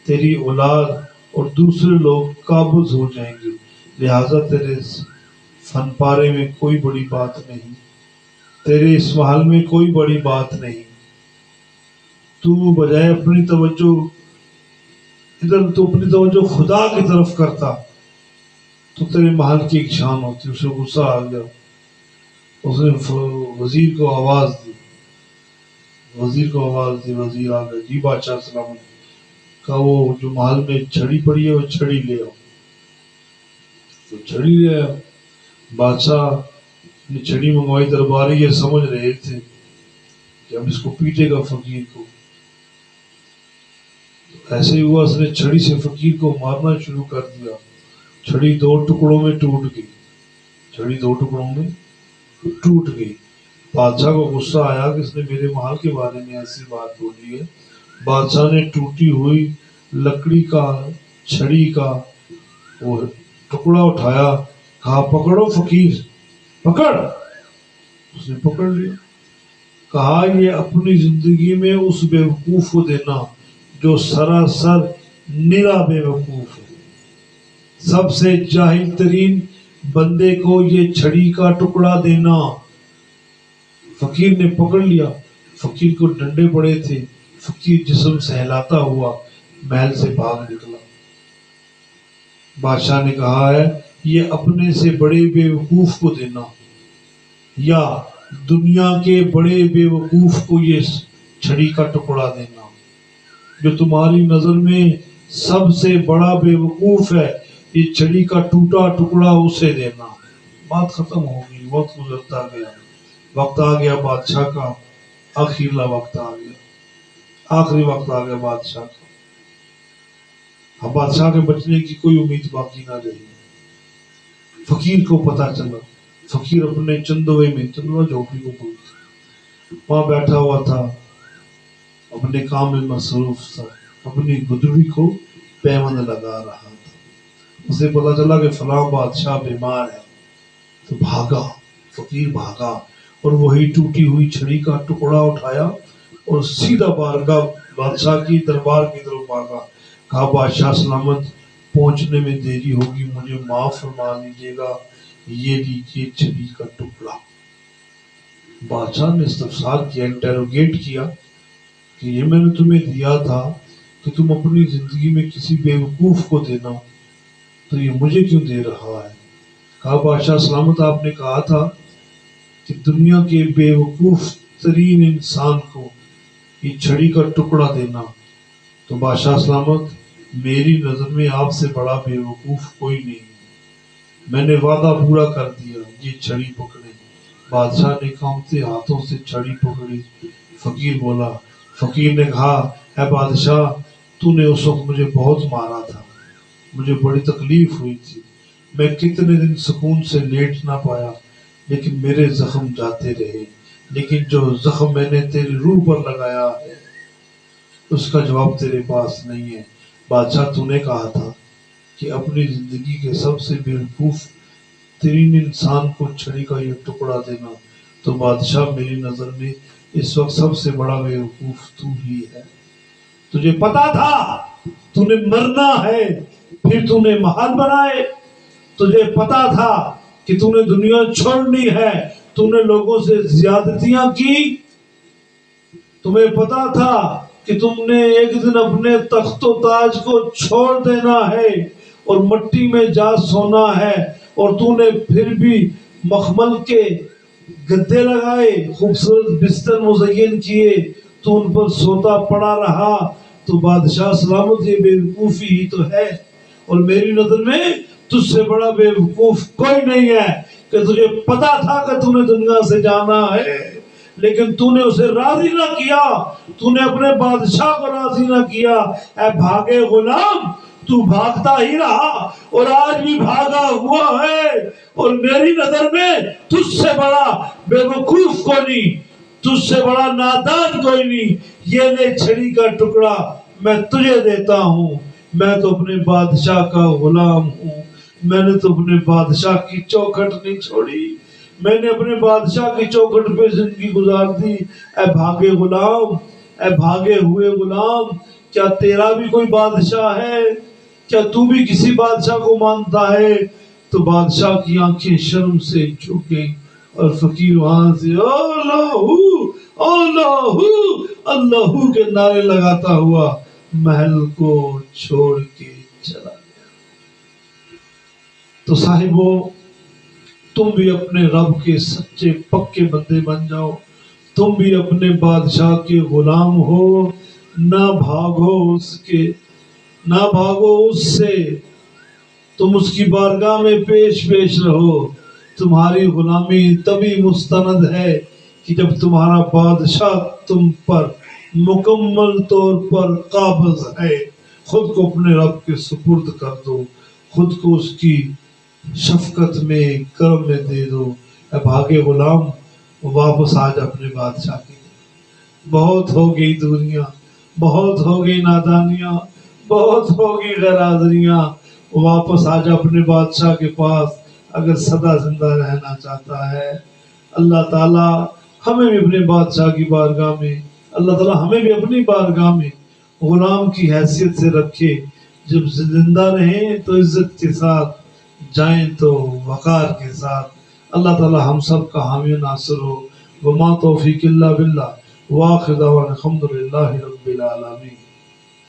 S1: تیری اولاد اور دوسرے لوگ قابض ہو جائیں گے، لہذا تیرے فن پارے میں کوئی بڑی بات نہیں، تیرے اس محل میں کوئی بڑی بات نہیں. تو بجائے اپنی توجہ ادھر، تو اپنی توجہ خدا کی طرف کرتا تو تیرے محل کی ایک شان ہوتی. اسے غصہ آ گیا. اس نے وزیر کو آواز دی. وزیر آ گیا. جی بادشاہ سلام. کہا وہ جو محل میں چھڑی پڑی ہے وہ چھڑی لے آؤ. تو چھڑی لے آیا. بادشاہ نے چھڑی منگوائی. درباری یہ سمجھ رہے تھے کہ اب اس کو پیٹے گا فقیر کو. ایسے ہی ہوا، اس نے چھڑی سے فقیر کو مارنا شروع کر دیا. چھڑی 2 ٹکڑوں میں ٹوٹ گئی. بادشاہ کو غصہ آیا کہ اس نے میرے مال کے بارے میں ایسی بات بولی ہے۔ بادشاہ نے ٹوٹی ہوئی لکڑی کا چھڑی کا وہ ٹکڑا اٹھایا، کہا پکڑو فقیر، پکڑ۔ اس نے پکڑ لیا، کہا یہ اپنی زندگی میں اس بیوقوف کو دینا جو سراسر نرا بیوقوف ہے، سب سے جاہل ترین بندے کو یہ چھڑی کا ٹکڑا دینا۔ فقیر نے پکڑ لیا، فقیر کو ڈنڈے پڑے تھے، فقیر جسم سہلاتا ہوا محل سے بھاگ نکلا۔ بادشاہ نے کہا ہے یہ اپنے سے بڑے بیوقوف کو دینا یا دنیا کے بڑے بیوقوف کو یہ چھڑی کا ٹکڑا دینا۔ جو تمہاری نظر میں سب سے بڑا بیوقوف ہے، یہ چھڑی کا ٹوٹا ٹکڑا اسے دینا۔ بات ختم ہو گئی، وقت گزرتا گیا، وقت آ گیا بادشاہ کا، آخری وقت آ گیا، آخری وقت آ گیا بادشاہ کا۔ اب بادشاہ کے بچنے کی کوئی امید باقی نہ رہی۔ فقیر کو پتا چلا، فقیر اپنے چندوے میں، چندوا جھوپڑی کو بولتے، وہاں بیٹھا ہوا تھا، اپنے کام میں مصروف تھا، اپنی گدڑی کو پیوند لگا رہا تھا۔ اسے پتا چلا کہ فلاں بادشاہ بیمار ہے، تو بھاگا، فقیر بھاگا اور وہی ٹوٹی ہوئی چھڑی کا ٹکڑا اٹھایا اور سیدھا بارگاہ بادشاہ کی دربار کی طرف بھاگا، کہا بادشاہ سلامت، پہنچنے میں دیری ہوگی، مجھے معاف فرما لیجیے گا، یہ لیجیے چھڑی کا ٹکڑا۔ بادشاہ نے استفسار کیا، انٹروگیٹ کیا کہ یہ میں نے تمہیں دیا تھا کہ تم اپنی زندگی میں کسی بیوقوف کو دینا، تو یہ مجھے کیوں دے رہا ہے؟ کہا بادشاہ سلامت، آپ نے کہا تھا کہ دنیا کے بیوقوف ترین انسان کو یہ چھڑی کا ٹکڑا دینا، تو بادشاہ سلامت میری نظر میں آپ سے بڑا بیوقوف کوئی نہیں ہے، میں نے وعدہ پورا کر دیا، یہ چھڑی پکڑے۔ بادشاہ نے کانپتے ہاتھوں سے چھڑی پکڑی۔ فقیر بولا، فقیر نے کہا اے بادشاہ، تو نے اس وقت مجھے بہت مارا تھا، مجھے بڑی تکلیف ہوئی تھی، میں کتنے دن سکون سے لیٹ نہ پایا، لیکن میرے زخم جاتے رہے، لیکن جو زخم میں نے تیری روح پر لگایا ہے اس کا جواب تیرے پاس نہیں ہے۔ بادشاہ تو نے کہا تھا کہ اپنی زندگی کے سب سے بیوقوف ترین انسان کو چھڑی کا یہ ٹکڑا دینا، تو بادشاہ میری نظر میں اس وقت سب سے بڑا بیوقوف تو ہی ہے۔ تجھے پتا تھا تو نے مرنا ہے، پھر تو نے محل بنائے، تجھے پتا تھا کہ تو نے دنیا چھوڑنی ہے، تو نے لوگوں سے زیادتیاں کی، تمہیں پتا تھا کہ تم نے ایک دن اپنے تخت و تاج کو چھوڑ دینا ہے اور مٹی میں جا سونا ہے، اور تو نے پھر بھی مخمل کے گدے لگائے، خوبصورت بستر مزین کیے، تو ان پر سوتا پڑا رہا، تو بادشاہ سلامت یہ بیوقوفی ہی تو ہے، اور میری نظر میں تجھ سے بڑا بیوقوف کوئی نہیں ہے کہ تجھے پتا تھا کہ تو نے دنیا سے جانا ہے، لیکن تو نے اسے راضی نہ کیا، تو نے اپنے بادشاہ کو راضی نہ کیا۔ اے بھاگے غلام، تو بھاگتا ہی رہا اور آج بھی بھاگا ہوا ہے، اور میری نظر میں تجھ سے بڑا بیوقوف کوئی نہیں، تجھ سے بڑا نادان کوئی نہیں۔ یہ لے چھڑی کا ٹکڑا، میں تجھے دیتا ہوں، میں تو اپنے بادشاہ کا غلام ہوں، میں نے تو اپنے بادشاہ کی چوکھٹ نہیں چھوڑی، میں نے اپنے بادشاہ کی چوکھٹ پہ زندگی گزار دی۔ اے بھاگے غلام، اے بھاگے ہوئے غلام، کیا تیرا بھی کوئی بادشاہ ہے؟ کیا تو بھی کسی بادشاہ کو مانتا ہے؟ تو بادشاہ کی آنکھیں شرم سے جھک گئی اور فقیر وہاں سے اللہ اللہ اللہ کے نعرے لگاتا ہوا محل کو چھوڑ کے چلا گیا۔ تو صاحبو، تم بھی اپنے رب کے سچے پکے بندے بن جاؤ، تم بھی اپنے بادشاہ کے غلام ہو، نہ بھاگو اس کے، نہ بھاگو اس سے، تم اس کی بارگاہ میں پیش رہو۔ تمہاری غلامی تبھی مستند ہے کہ جب تمہارا بادشاہ تم پر مکمل طور پر قابض ہے۔ خود کو اپنے رب کے سپرد کر دو، خود کو اس کی شفقت میں، کرم میں دے دو۔ اے بھاگے غلام،
S3: واپس آ جا اپنے بادشاہ کی طرف۔ بہت ہو گئی دوریاں، بہت ہو گئی نادانیاں، بہت ہو گئی غیرحاضریاں، واپس آ جا اپنے بادشاہ کے پاس اگر سدا زندہ رہنا چاہتا ہے۔ اللہ تعالیٰ ہمیں بھی اپنے بادشاہ کی بارگاہ میں، اللہ تعالیٰ ہمیں بھی اپنی بارگاہ میں غلام کی حیثیت سے رکھے، جب زندہ رہیں تو عزت کے ساتھ، جائیں تو وقار کے ساتھ۔ اللہ تعالیٰ ہم سب کا حامی و ناصر ہو۔ وما توفیق الا باللہ، وآخر دعوانا الحمد للہ رب العالمین۔